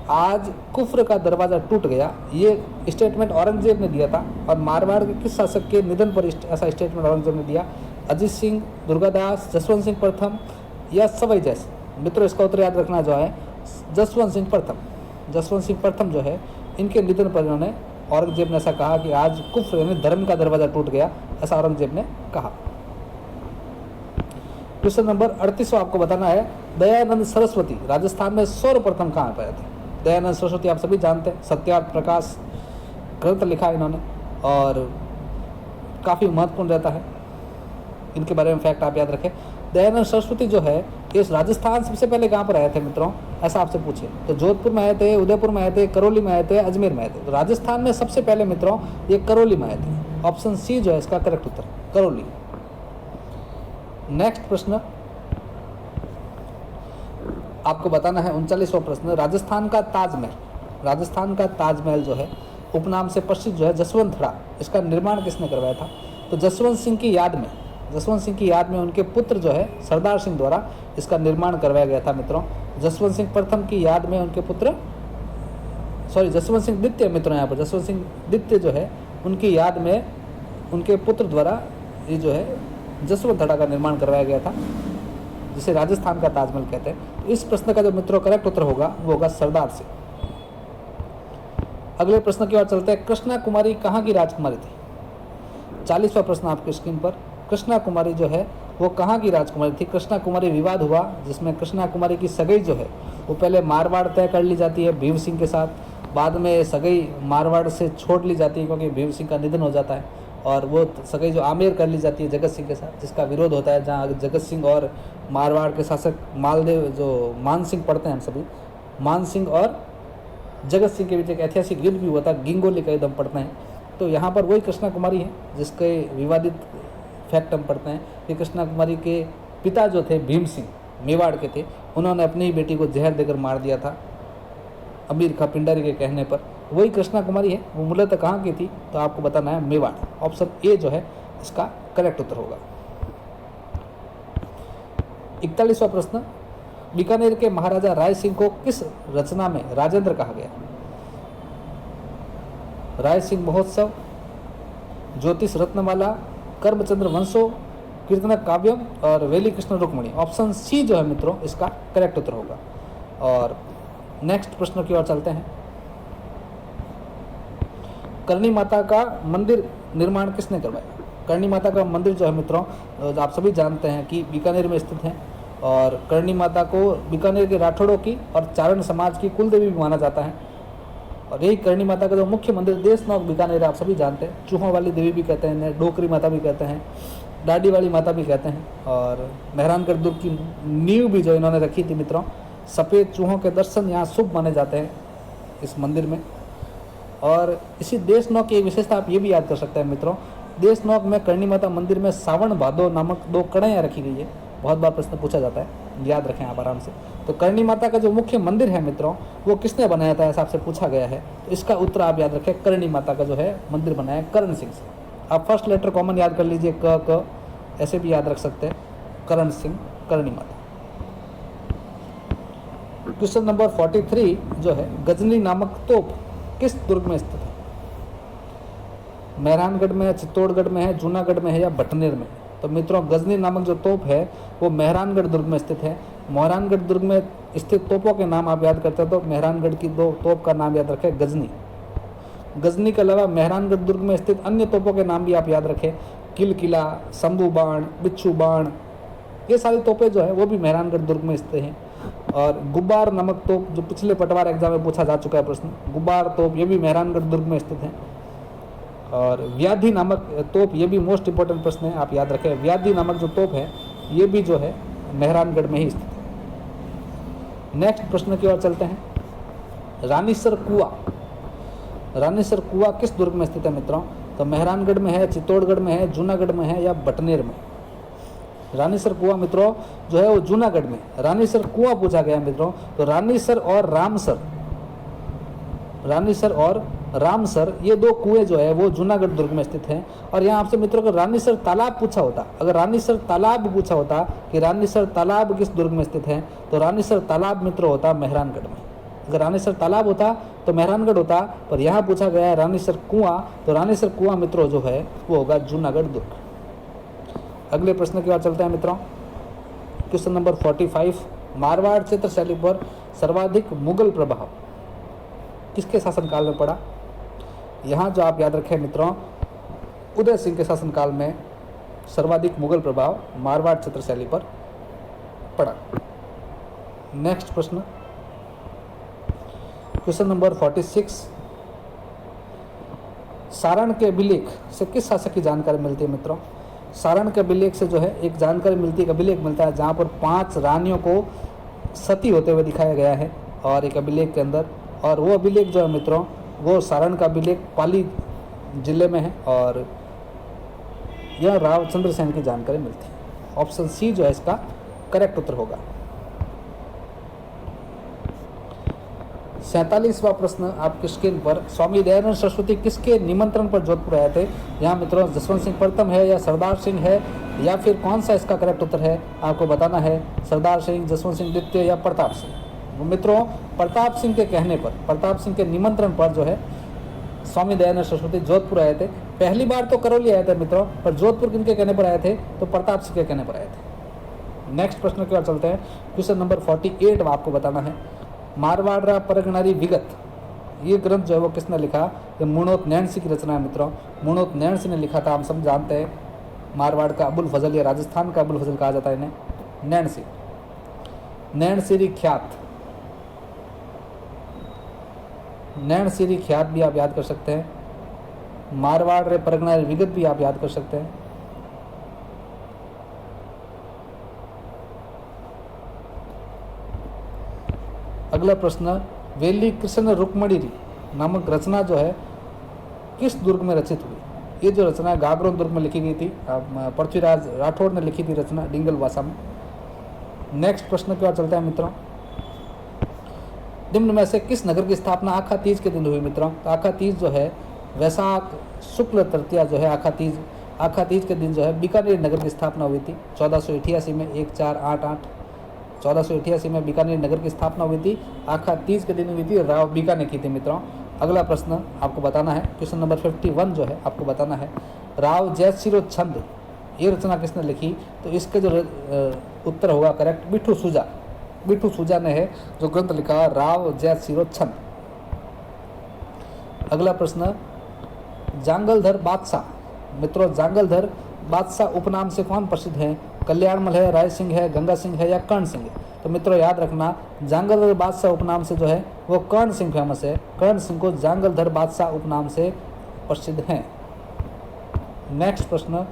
आज कुफ्र का दरवाजा टूट गया, ये स्टेटमेंट औरंगजेब ने दिया था। और मारवाड़ के किस शासक के निधन पर ऐसा स्टेटमेंट औरंगजेब ने दिया? अजीत सिंह, दुर्गादास, जसवंत सिंह प्रथम या सवाई जैस? मित्रों इसका उत्तर याद रखना जो है जसवंत सिंह प्रथम। जसवंत सिंह प्रथम जो है इनके निधन पर इन्होंने, औरंगजेब ने ऐसा कहा कि आज कुफ्र यानी धर्म का दरवाजा टूट गया, ऐसा औरंगजेब ने कहा। क्वेश्चन नंबर 38 आपको बताना है दयानंद सरस्वती राजस्थान में सर्वप्रथम कहाँ पाए थे? दयानंद सरस्वती आप सभी जानते हैं, सत्यार्थ प्रकाश ग्रंथ लिखा इन्होंने, और काफ़ी महत्वपूर्ण रहता है। इनके बारे में फैक्ट आप याद रखें। दयानंद सरस्वती जो है इस राजस्थान सबसे पहले कहाँ पर आए थे मित्रों, ऐसा आपसे पूछे तो जोधपुर में आए थे, उदयपुर में आए थे, करौली में आए थे, अजमेर में आए थे। तो राजस्थान में सबसे पहले मित्रों ये करौली में आए थे। ऑप्शन सी जो है इसका करेक्ट उत्तर, करौली। नेक्स्ट प्रश्न आपको बताना है 39वां प्रश्न। राजस्थान का ताजमहल, राजस्थान का ताजमहल जो है उपनाम से प्रसिद्ध जो है जसवंतड़ा, इसका निर्माण किसने करवाया था? तो जसवंत सिंह की याद में उनके पुत्र जो है सरदार सिंह द्वारा इसका निर्माण करवाया गया था मित्रों। जसवंत सिंह प्रथम की याद में उनके पुत्र, जसवंत सिंह द्वितीय मित्रों, यहाँ पर जसवंत सिंह द्वितीय जो है उनकी याद में उनके पुत्र द्वारा ये जो है जसवंतड़ा का निर्माण करवाया गया था, जिसे राजस्थान का ताजमहल कहते हैं। तो इस प्रश्न का जो मित्रों करेक्ट उत्तर होगा वो होगा सरदार सिंह। अगले प्रश्न की ओर चलते हैं। कृष्णा कुमारी कहाँ की राजकुमारी थी? 40वां प्रश्न आपकी स्क्रीन पर। कृष्णा कुमारी जो है वो कहाँ की राजकुमारी थी? कृष्णा कुमारी विवाद हुआ जिसमें कृष्णा कुमारी की सगाई जो है वो पहले मारवाड़ तय कर ली जाती है भीम सिंह के साथ, बाद में सगाई मारवाड़ से छोड़ ली जाती है क्योंकि भीम सिंह का निधन हो जाता है, और वो सगाई जो आमेर कर ली जाती है जगत सिंह के साथ, जिसका विरोध होता है, जहाँ जगत सिंह और मारवाड़ के शासक मालदेव जो मान सिंह पढ़ते हैं हम सभी, मान सिंह और जगत सिंह के बीच एक ऐतिहासिक युद्ध भी हुआ था, गिंगोली का युद्ध हम पढ़ते हैं। तो यहाँ पर वही कृष्णा कुमारी है जिसके विवादित फैक्ट हम पढ़ते हैं कि कृष्णा कुमारी के पिता जो थे भीम सिंह मेवाड़ के थे, उन्होंने अपनी ही बेटी को जहर देकर मार दिया था अमीर खां पिंडारी के कहने पर। वही कृष्णा कुमारी है, वो मूलतः कहाँ की थी तो आपको बताना है मेवाड़। ऑप्शन ए जो है इसका करेक्ट उत्तर होगा। 41वां प्रश्न, बीकानेर के महाराजा राय सिंह को किस रचना में राजेंद्र कहा गया? राय सिंह महोत्सव, ज्योतिष रत्नमाला, कर्मचंद्र वंशो, कीर्तनक काव्यम और वेली कृष्ण रुक्मणी। ऑप्शन सी जो है मित्रों इसका करेक्ट उत्तर होगा। और नेक्स्ट प्रश्न की ओर चलते हैं। करणी माता का मंदिर निर्माण किसने करवाया? करणी माता का मंदिर जो है मित्रों आप सभी जानते हैं कि बीकानेर में स्थित है, और करणी माता को बीकानेर के राठौड़ों की और चारण समाज की कुल देवी भी माना जाता है। और यही करणी माता का जो मुख्य मंदिर देशनौक बीकानेर आप सभी जानते हैं, चूहों वाली देवी भी कहते हैं, डोकरी माता भी कहते हैं, डाडी वाली माता भी कहते हैं। और मेहरानगढ़ दुर्ग की नींव भी जो इन्होंने रखी थी मित्रों, सफ़ेद चूहों के दर्शन यहाँ शुभ माने जाते हैं इस मंदिर में। और इसी देशनौक की एक विशेषता आप ये भी याद कर सकते हैं मित्रों, देशनौक में करणी माता मंदिर में सावन भादो नामक 2 कड़ैयाँ रखी गई है। बहुत बार प्रश्न पूछा जाता है, याद रखें आप आराम से। तो करणी माता का जो मुख्य मंदिर है मित्रों वो किसने बनाया था ऐसा आपसे पूछा गया है, तो इसका उत्तर आप याद रखें, करणी माता का जो है मंदिर बनाया करण सिंह से। आप फर्स्ट लेटर कॉमन याद कर लीजिए, क ऐसे भी याद रख सकते हैं, करण सिंह, करणी माता। क्वेश्चन नंबर 43 जो है, गजनी नामक तोप किस दुर्ग में स्थित है? मेहरानगढ़ में है, चित्तौड़गढ़ में है, जूनागढ़ में है या बटनेर में? तो मित्रों गजनी नामक जो तोप है वो मेहरानगढ़ दुर्ग में स्थित है। मेहरानगढ़ दुर्ग में स्थित तोपों के नाम आप याद करते हैं तो मेहरानगढ़ की 2 तोप का नाम याद रखें, गजनी। गजनी के अलावा मेहरानगढ़ दुर्ग में स्थित अन्य तोपों के नाम भी आप याद रखें, किलकिला, शंभू बाण, बिच्छू बाण, ये सारी तोपें जो है वो भी मेहरानगढ़ दुर्ग में स्थित हैं। और गुब्बार नामक तोप जो पिछले पटवार एग्जाम में पूछा जा चुका है प्रश्न, गुब्बार तोप ये भी मेहरानगढ़ दुर्ग में स्थित है। और व्याधि नामक तोप ये भी मोस्ट इंपॉर्टेंट प्रश्न है, आप याद रखें, व्याधि नामक जो तोप है ये भी जो है मेहरानगढ़ में ही स्थित है। नेक्स्ट प्रश्न की ओर चलते हैं। रानीसर कुआं, रानीसर कुआं किस दुर्ग में स्थित है मित्रों? तो मेहरानगढ़ में है, चित्तौड़गढ़ में है, जूनागढ़ में है या बटनेर में? रानीसर कुआं मित्रों जो है वो जूनागढ़ में। रानीसर कुआं पूछा गया मित्रों, तो रानीसर और रामसर, रानीसर और रामसर ये 2 कुएं जो है वो जूनागढ़ दुर्ग में स्थित हैं। और यहाँ आपसे मित्रों को रानीसर तालाब पूछा होता, अगर रानीसर तालाब पूछा होता कि रानीसर तालाब किस दुर्ग में स्थित है, तो रानीसर तालाब मित्रों होता मेहरानगढ़ में। अगर रानीसर तालाब होता तो मेहरानगढ़ होता, पर यहाँ पूछा गया है रानीसर कुआं, तो रानीसर कुआं मित्रों जो है वो होगा जूनागढ़ दुर्ग। अगले प्रश्न की ओर चलते हैं मित्रों। क्वेश्चन नंबर 45, मारवाड़ चित्र शैली पर सर्वाधिक मुगल प्रभाव किसके शासनकाल में पड़ा? यहाँ जो आप याद रखें मित्रों, उदय सिंह के शासनकाल में सर्वाधिक मुगल प्रभाव मारवाड़ चित्र शैली पर पड़ा। नेक्स्ट प्रश्न, क्वेश्चन नंबर 46, सारण के अभिलेख से किस शासक की जानकारी मिलती है मित्रों? सारण के अभिलेख से जो है एक जानकारी मिलती है, अभिलेख मिलता है जहाँ पर 5 रानियों को सती होते हुए दिखाया गया है और एक अभिलेख के अंदर। और वो अभिलेख जो है मित्रों वो सारण का अभिलेख पाली जिले में है और यह रावचंद्र सेन की जानकारी मिलती है। ऑप्शन सी जो है इसका करेक्ट उत्तर होगा। 47वां प्रश्न आपकी स्क्रीन पर, स्वामी दयानंद सरस्वती किसके निमंत्रण पर जोधपुर आए थे? यहाँ मित्रों जसवंत सिंह प्रथम है या सरदार सिंह है या फिर कौन सा इसका करेक्ट उत्तर है आपको बताना है, सरदार सिंह, जसवंत सिंह द्वितीय या प्रताप सिंह। मित्रों प्रताप सिंह के कहने पर, प्रताप सिंह के निमंत्रण पर जो है स्वामी दयानंद सरस्वती जोधपुर आए थे। पहली बार तो करौली आए थे मित्रों, पर जोधपुर किनके कहने पर आए थे? तो प्रताप सिंह के कहने पर आए थे। नेक्स्ट प्रश्न की ओर चलते हैं। क्वेश्चन नंबर 48 आपको बताना है, मारवाड़ परगनारी विगत ये ग्रंथ जो है वो किसने लिखा? ये मुणोत नैन सिंह की रचना है मित्रों। मुणोत नैन सिंह ने लिखा था, हम सब जानते हैं मारवाड़ का अबुल फजल या राजस्थान का अबुल फजल कहा जाता है इन्हें, नैन सिंह। नैन सिरी ख्यात, नैन सिरी ख्यात भी आप याद कर सकते हैं। मारवाड़ रे परगना री विगत भी आप याद कर सकते हैं। अगला प्रश्न, वेली कृष्ण रुक्मणी नामक रचना जो है किस दुर्ग में रचित हुई? ये जो रचना गागरोन दुर्ग में लिखी गई थी। पृथ्वीराज राठौड़ ने लिखी थी रचना डिंगल भाषा में। नेक्स्ट प्रश्न की ओर चलते हैं मित्रों। निम्न में से किस नगर की स्थापना आखा तीज के दिन हुई मित्रों? तो आखा तीज जो है वैशाख शुक्ल तृतीया जो है आखा तीज के दिन जो है बीकानेर नगर की स्थापना हुई थी 1488 में 1488 1488 में बीकानेर नगर की स्थापना हुई थी। आखा तीज के दिन हुई थी, राव बीका ने की थी मित्रों। अगला प्रश्न आपको बताना है, क्वेश्चन नंबर 51 जो है आपको बताना है, राव जयसिरो छंद ये रचना किसने लिखी? तो इसके जो उत्तर होगा करेक्ट बिट्ठू सूजा ने है जो ग्रंथ लिखा राव जयसिरो छंद। अगला प्रश्न, जांगलधर बादशाह मित्रों, जांगलधर बादशाह उपनाम से कौन प्रसिद्ध है? कल्याणमल है, राय सिंह है, गंगा सिंह है या कर्ण सिंह है? तो मित्रों याद रखना, जांगलधर बादशाह उपनाम से जो है वो कर्ण सिंह फेमस है। कर्ण सिंह को जांगलधर बादशाह उपनाम से प्रसिद्ध हैं। नेक्स्ट प्रश्न,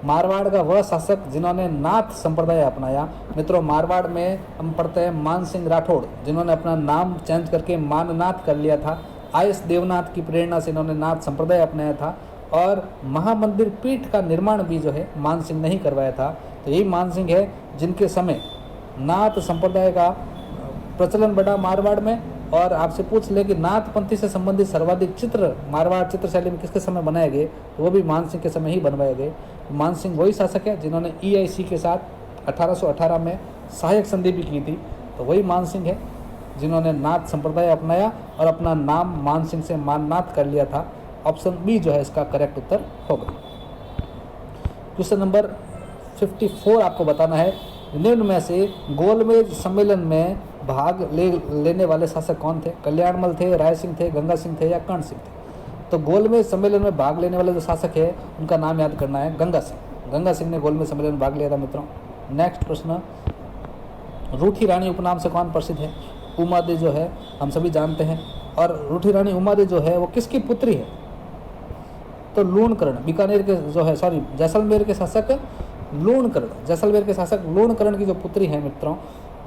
मारवाड़ का वह शासक जिन्होंने नाथ संप्रदाय अपनाया? मित्रों मारवाड़ में हम पढ़ते हैं मान सिंह राठौड़, जिन्होंने अपना नाम चेंज करके माननाथ कर लिया था। आयस देवनाथ की प्रेरणा से इन्होंने नाथ संप्रदाय अपनाया था और महामंदिर पीठ का निर्माण भी जो है मान सिंह ने ही करवाया था। तो यही मान सिंह है जिनके समय नाथ संप्रदाय का प्रचलन बढ़ा मारवाड़ में। और आपसे पूछ ले कि नाथ पंथी से संबंधित सर्वाधिक चित्र मारवाड़ चित्रशैली में किसके समय बनाए गए, तो वो भी मान सिंह के समय ही बनवाए गए। मान सिंह वही शासक है जिन्होंने EIC के साथ 1818 में सहायक संधि भी की थी। तो वही मान सिंह है जिन्होंने नाथ संप्रदाय अपनाया और अपना नाम मान सिंह से माननाथ कर लिया था। ऑप्शन बी जो है इसका करेक्ट उत्तर होगा। क्वेश्चन नंबर 54 आपको बताना है, निम्न में से गोलमेज सम्मेलन में भाग लेने वाले शासक कौन थे? कल्याणमल थे, राय सिंह थे, गंगा सिंह थे या कर्ण सिंह थे? तो गोलमेज सम्मेलन में भाग लेने वाले जो शासक है उनका नाम याद करना है, गंगा सिंह। गंगा सिंह ने गोलमेज सम्मेलन में भाग लिया था मित्रों। नेक्स्ट प्रश्न, रूठी रानी उपनाम से कौन प्रसिद्ध है? उमादे जो है हम सभी जानते हैं। और रूठी रानी उमादे जो है वो किसकी पुत्री है? तो लूणकर्ण, बीकानेर के जो है जैसलमेर के शासक लूणकर्ण की जो पुत्री है मित्रों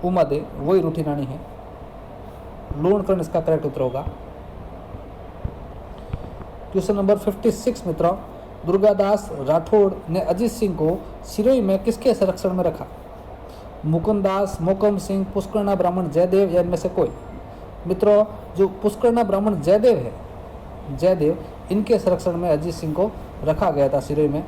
उमादे, वही रूठी रानी है। लूणकर्ण इसका करेक्ट उत्तर होगा। क्वेश्चन नंबर 56 मित्रों, दुर्गादास राठौड़ ने अजीत सिंह को सिरोही में किसके संरक्षण में रखा? मुकुंदास, मोकम सिंह, पुष्करणा ब्राह्मण जयदेव या इनमें से कोई? मित्रों जो पुष्करणा ब्राह्मण जयदेव इनके संरक्षण में अजीत सिंह को रखा गया था सिरोही में।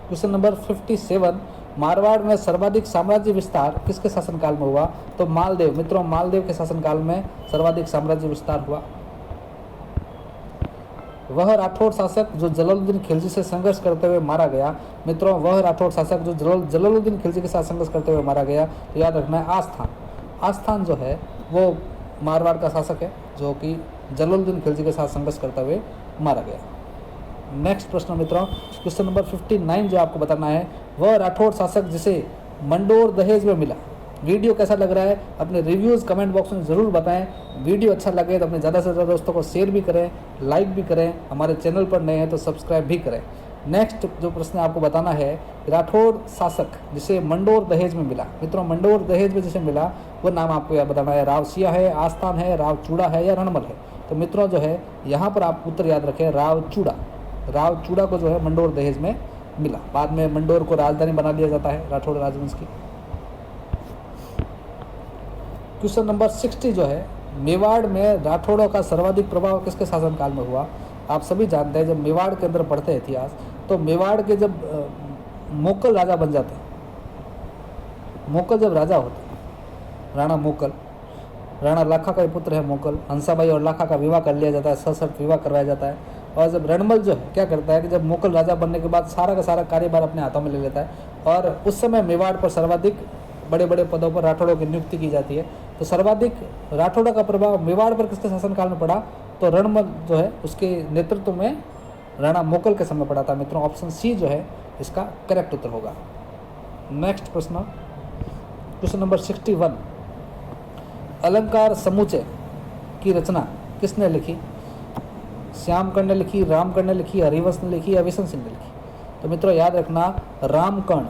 क्वेश्चन नंबर 57, मारवाड़ में सर्वाधिक साम्राज्य विस्तार किसके शासनकाल में हुआ? तो मालदेव। मित्रों मालदेव के शासनकाल में सर्वाधिक साम्राज्य विस्तार हुआ। वह राठौड़ शासक जो जलालुद्दीन खिलजी से संघर्ष करते हुए मारा गया। मित्रों वह राठौड़ शासक जो जलालुद्दीन खिलजी के साथ संघर्ष करते हुए मारा गया, तो याद रखना है आस्थान जो है वो मारवाड़ का शासक है जो कि जलालुद्दीन खिलजी के साथ संघर्ष करते हुए मारा गया। नेक्स्ट प्रश्न मित्रों, क्वेश्चन नंबर 59 जो आपको बताना है, वह राठौड़ शासक जिसे मंडोर दहेज में मिला। वीडियो कैसा लग रहा है अपने रिव्यूज़ कमेंट बॉक्स में ज़रूर बताएं। वीडियो अच्छा लगे तो अपने ज़्यादा से ज़्यादा दोस्तों को शेयर भी करें, लाइक भी करें। हमारे चैनल पर नए हैं तो सब्सक्राइब भी करें। नेक्स्ट जो प्रश्न आपको बताना है, राठौड़ शासक जिसे मंडोर दहेज में मिला। मित्रों मंडोर दहेज में जिसे मिला वो नाम आपको यह बताना है, राव सिया है, आस्थान है, राव चूड़ा है या रणमल है? तो मित्रों जो है यहाँ पर आप उत्तर याद रखें, राव चूड़ा को जो है मंडोर दहेज में मिला। बाद में मंडोर को राजधानी बना दिया जाता है राठौड़ राजवंश की। क्वेश्चन नंबर 60 जो है, मेवाड़ में राठौड़ों का सर्वाधिक प्रभाव किसके शासनकाल में हुआ? आप सभी जानते हैं जब मेवाड़ के अंदर पढ़ते हैं इतिहास, तो मेवाड़ के जब मोकल राजा बन जाते हैं, मोकल जब राजा होते हैं, राणा लाखा का पुत्र है मोकल, हंसाबाई और लाखा का विवाह कर लिया जाता है, सशर्त विवाह करवाया जाता है। और जब रणमल जो है क्या करता है कि जब मोकल राजा बनने के बाद सारा का सारा कार्यभार अपने हाथों में ले लेता है और उस समय मेवाड़ पर सर्वाधिक बड़े बड़े पदों पर राठौड़ों की नियुक्ति की जाती है। तो सर्वाधिक राठौड़ों का प्रभाव मेवाड़ पर किसके शासनकाल में पड़ा? तो रणमल जो है उसके नेतृत्व में राणा मोकल के समय पड़ा था। मित्रों ऑप्शन सी जो है इसका करेक्ट उत्तर होगा। नेक्स्ट प्रश्न, क्वेश्चन नंबर 61, अलंकार समुच्चय की रचना किसने लिखी? श्यामकर्ण ने लिखी, रामकर्ण ने लिखी, हरिवंश ने लिखी या बिशन सिंह ने लिखी? तो मित्रों याद रखना रामकर्ण,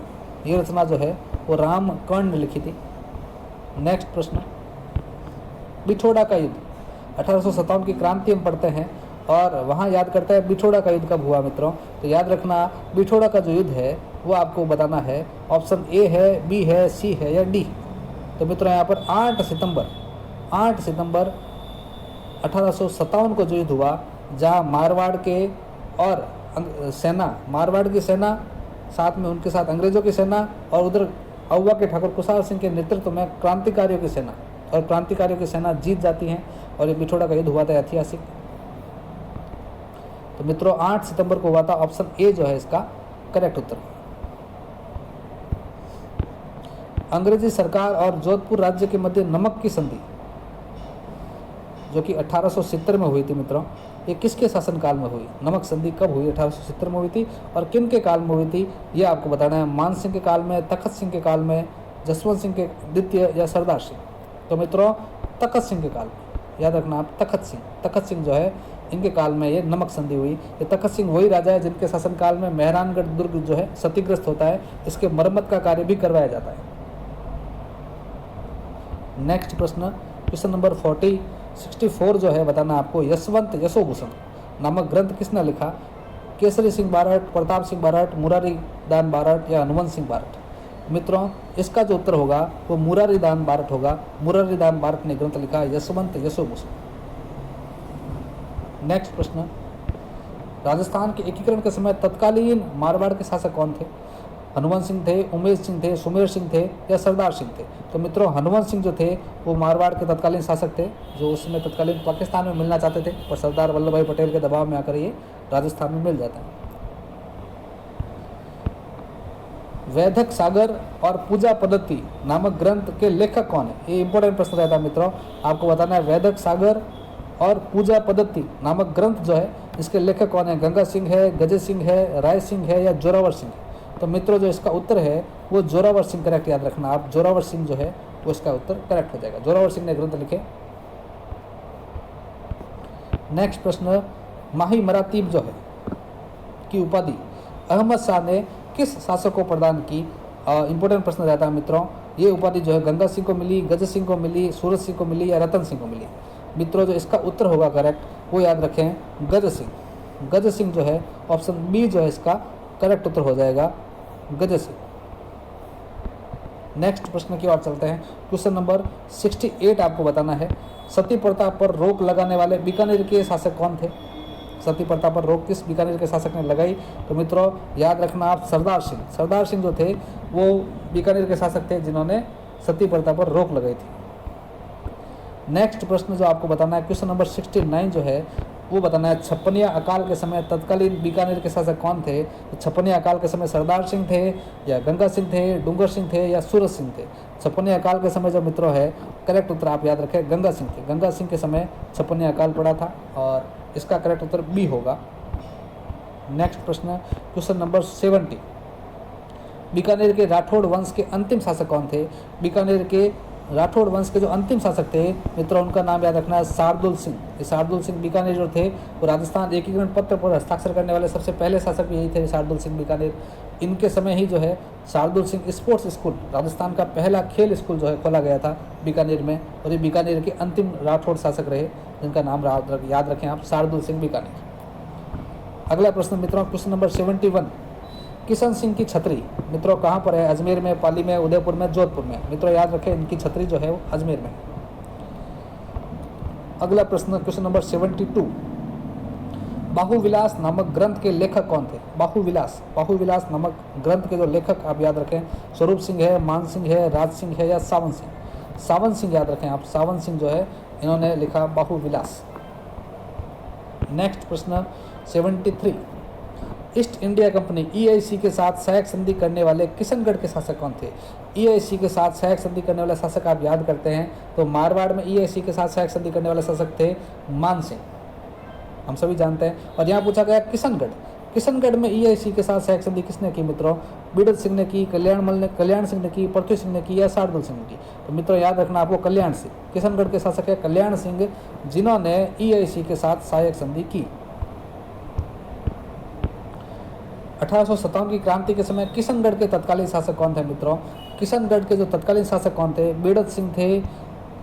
ये रचना जो है वो रामकर्ण ने लिखी थी। नेक्स्ट प्रश्न, बिछोड़ा का युद्ध 1857 की क्रांति हम पढ़ते हैं और वहाँ याद करते हैं बिछोड़ा का युद्ध कब हुआ मित्रों? तो याद रखना बिछोड़ा का जो युद्ध है वो आपको बताना है। ऑप्शन ए है, बी है, सी है या डी? तो मित्रों यहाँ पर 8 सितंबर 1857 को जो युद्ध हुआ, जहाँ मारवाड़ के और मारवाड़ की सेना, साथ में उनके साथ अंग्रेजों की सेना और उधर अहुआ के ठाकुर कुशाल सिंह के नेतृत्व में क्रांतिकारियों की सेना, और क्रांतिकारियों की सेना जीत जाती हैं और ये बिछोड़ा का युद्ध हुआ था ऐतिहासिक। तो मित्रों 8 सितंबर को हुआ था। ऑप्शन ए जो है इसका करेक्ट उत्तर। अंग्रेजी सरकार और जोधपुर राज्य के मध्य नमक की संधि जो कि 1870 में हुई थी मित्रों, ये किसके शासनकाल में हुई? नमक संधि कब हुई? 1870 में हुई थी। और किन के काल में हुई थी ये आपको बताना है। मान सिंह के काल में, तखत सिंह के काल में, जसवंत सिंह के द्वितीय या सरदार सिंह? तो मित्रों तखत सिंह के काल में, याद रखना आप, तखत सिंह जो है इनके काल में ये नमक संधि हुई। ये तखत सिंह वही राजा है जिनके शासनकाल में मेहरानगढ़ दुर्ग जो है क्षतिग्रस्त होता है, इसके मरम्मत का कार्य भी करवाया जाता है। नेक्स्ट प्रश्न, क्वेश्चन नंबर 64 जो है बताना आपको, यशवंत यशोभूषण नामक ग्रंथ किसने लिखा? केसरी सिंह बारट, प्रताप सिंह बारट, मुरारी दान बारट या हनुवंत सिंह बारट? मित्रों इसका जो उत्तर होगा वो मुरारी दान बारट होगा। मुरारी दान बारट ने ग्रंथ लिखा यशवंत यशोभूषण। नेक्स्ट प्रश्न, राजस्थान के एकीकरण के समय तत्कालीन मारवाड़ के शासक कौन थे? हनुवंत सिंह थे, उमेश सिंह थे, सुमेर सिंह थे या सरदार सिंह थे? तो मित्रों हनुवंत सिंह जो थे वो मारवाड़ के तत्कालीन शासक थे, जो उस समय तत्कालीन पाकिस्तान में मिलना चाहते थे, पर सरदार वल्लभ भाई पटेल के दबाव में आकर ये राजस्थान में मिल जाता है। वैदक सागर और पूजा पद्धति नामक ग्रंथ के लेखक कौन है? ये इंपॉर्टेंट प्रश्न रहता है मित्रों, आपको बताना है। वैदक सागर और पूजा पद्धति नामक ग्रंथ जो है इसके लेखक कौन है? गंगा सिंह है, गजय सिंह है, राय सिंह है या जोरावर सिंह? तो मित्रों जो इसका उत्तर है वो जोरावर सिंह करेक्ट, याद रखना आप। जोरावर सिंह जो है वो इसका उत्तर करेक्ट हो जाएगा। जोरावर सिंह ने ग्रंथ लिखे। नेक्स्ट प्रश्न, माही मरातीब जो है की उपाधि अहमद शाह ने किस शासक को प्रदान की? इंपॉर्टेंट प्रश्न रहता है मित्रों। ये उपाधि जो है गंगा सिंह को मिली, गज सिंह को मिली, सूरज सिंह को मिली या रतन सिंह को मिली? मित्रों जो इसका उत्तर होगा करेक्ट वो याद रखें गज सिंह। गज सिंह जो है ऑप्शन बी जो है इसका करेक्ट उत्तर हो जाएगा, गज सिंह। नेक्स्ट प्रश्न की ओर चलते हैं। क्वेश्चन नंबर 68 आपको बताना है, सती प्रथा पर रोक लगाने वाले बीकानेर के शासक कौन थे? सती प्रथा पर रोक किस बीकानेर के शासक ने लगाई? तो मित्रों याद रखना आप, सरदार सिंह। सरदार सिंह जो थे वो बीकानेर के शासक थे जिन्होंने सती प्रथा पर रोक लगाई थी। नेक्स्ट प्रश्न जो आपको बताना है, क्वेश्चन नंबर 69 जो है वो बताना है, छप्पनिया अकाल के समय तत्कालीन बीकानेर के शासक कौन थे? तो छप्पनिया अकाल के समय सरदार सिंह थे या गंगा सिंह थे, डूंगर सिंह थे या सूरज सिंह थे? छप्पनिया अकाल के समय जो मित्रों है करेक्ट उत्तर आप याद रखें गंगा सिंह थे। गंगा सिंह के समय छप्पनिया अकाल पड़ा था और इसका करेक्ट उत्तर बी होगा। नेक्स्ट प्रश्न, क्वेश्चन नंबर 70, बीकानेर के राठौड़ वंश के अंतिम शासक कौन थे? बीकानेर के राठौड़ वंश के जो अंतिम शासक थे मित्रों उनका नाम याद रखना है शार्दुल सिंह। ये शार्दुल सिंह बीकानेर जो थे वो राजस्थान एकीकरण पत्र पर हस्ताक्षर करने वाले सबसे पहले शासक भी यही थे, शार्दुल सिंह बीकानेर। इनके समय ही जो है शार्दुल सिंह स्पोर्ट्स स्कूल, राजस्थान का पहला खेल स्कूल जो है खोला गया था बीकानेर में, और ये बीकानेर के अंतिम राठौड़ शासक रहे जिनका नाम याद रखें आप, शार्दुल सिंह बीकानेर। अगला प्रश्न मित्रों, क्वेश्चन नंबर 71, किशन सिंह की छतरी मित्रों कहाँ पर है? अजमेर में, पाली में, उदयपुर में, जोधपुर में? मित्रों याद रखें इनकी छतरी जो है वो अजमेर में। अगला प्रश्न, क्वेश्चन नंबर 72, बाहुविलास नामक ग्रंथ के लेखक कौन थे? बाहुविलास नामक ग्रंथ के जो लेखक आप याद रखें, स्वरूप सिंह है, मान सिंह है, राज सिंह है या सावंत सिंह? सावंत सिंह याद रखें आप, सावंत सिंह जो है इन्होंने लिखा बाहुविलास। नेक्स्ट प्रश्न 73, ईस्ट इंडिया कंपनी EIC के साथ सहायक संधि करने वाले किशनगढ़ के शासक कौन थे? EIC के साथ सहायक संधि करने वाले शासक आप याद करते हैं तो मारवाड़ में EIC के साथ सहायक संधि करने वाले शासक थे मान सिंह, हम सभी जानते हैं। और यहाँ पूछा गया किशनगढ़ में EIC के साथ सहायक संधि किसने की मित्रों? बीडद सिंह ने की, कल्याण सिंह ने की, पृथ्वी सिंह ने की या शार्दुल सिंह ने की। तो मित्रों याद रखना आपको कल्याण सिंह, किशनगढ़ के शासक है कल्याण सिंह, जिन्होंने EIC के साथ सहायक संधि की। 1857 की क्रांति के समय किशनगढ़ के तत्कालीन शासक कौन थे मित्रों? किशनगढ़ के जो तत्कालीन शासक कौन थे? बीडद सिंह थे,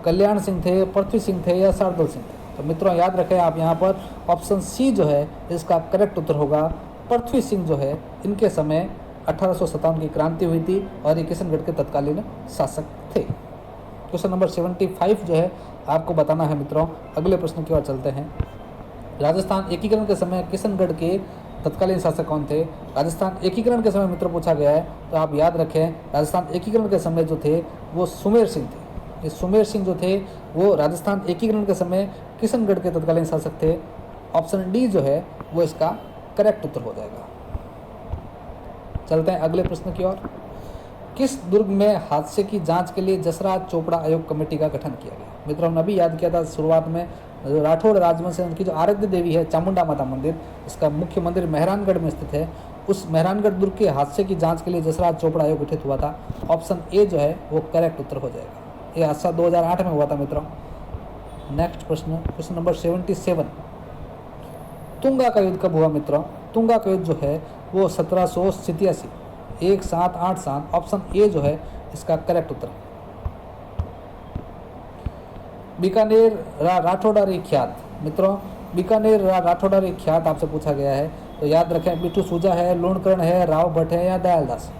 कल्याण सिंह थे, पृथ्वी सिंह थे या शार्दुल सिंह थे। तो मित्रों याद रखें आप यहाँ पर ऑप्शन सी जो है इसका करेक्ट उत्तर होगा। पृथ्वी सिंह जो है इनके समय 1857 की क्रांति हुई थी और ये किशनगढ़ के तत्कालीन शासक थे। क्वेश्चन नंबर 75 जो है आपको बताना है मित्रों। अगले प्रश्न की ओर चलते हैं। राजस्थान एकीकरण के समय किशनगढ़ के तत्कालीन शासक कौन थे? राजस्थान एकीकरण के समय मित्रों पूछा गया है, तो आप याद रखें राजस्थान एकीकरण के समय जो थे वो सुमेर सिंह थे। ये सुमेर सिंह जो थे वो राजस्थान एकीकरण के समय किशनगढ़ के तत्कालीन शासक थे। ऑप्शन डी जो है वो इसका करेक्ट उत्तर हो जाएगा। चलते हैं अगले प्रश्न की ओर। किस दुर्ग में हादसे की जांच के लिए जसराज चोपड़ा आयोग कमेटी का गठन किया गया? मित्रों हमने अभी याद किया था शुरुआत में, राठौड़ राजवंश से उनकी जो आराध्य देवी है चामुंडा माता मंदिर, इसका मुख्य मंदिर मेहरानगढ़ में स्थित है। उस मेहरानगढ़ दुर्ग के हादसे की जांच के लिए जसराज चोपड़ा आयोग गठित हुआ था। ऑप्शन ए जो है वो करेक्ट उत्तर हो जाएगा। ये हादसा 2008 में हुआ था मित्रों। नेक्स्ट प्रश्न, क्वेश्चन नंबर 77। तुंगा का युद्ध कब हुआ मित्रों? तुंगा का युद्ध जो है वो 1787, 1787। ऑप्शन ए जो है इसका करेक्ट उत्तर। बीकानेर राठौड़ारी ख्यात मित्रों, बीकानेर राठौड़ारी ख्यात आपसे पूछा गया है, तो याद रखें बिट्टू सूजा है, लूणकरण है, राव भट्ट है या दयालदास।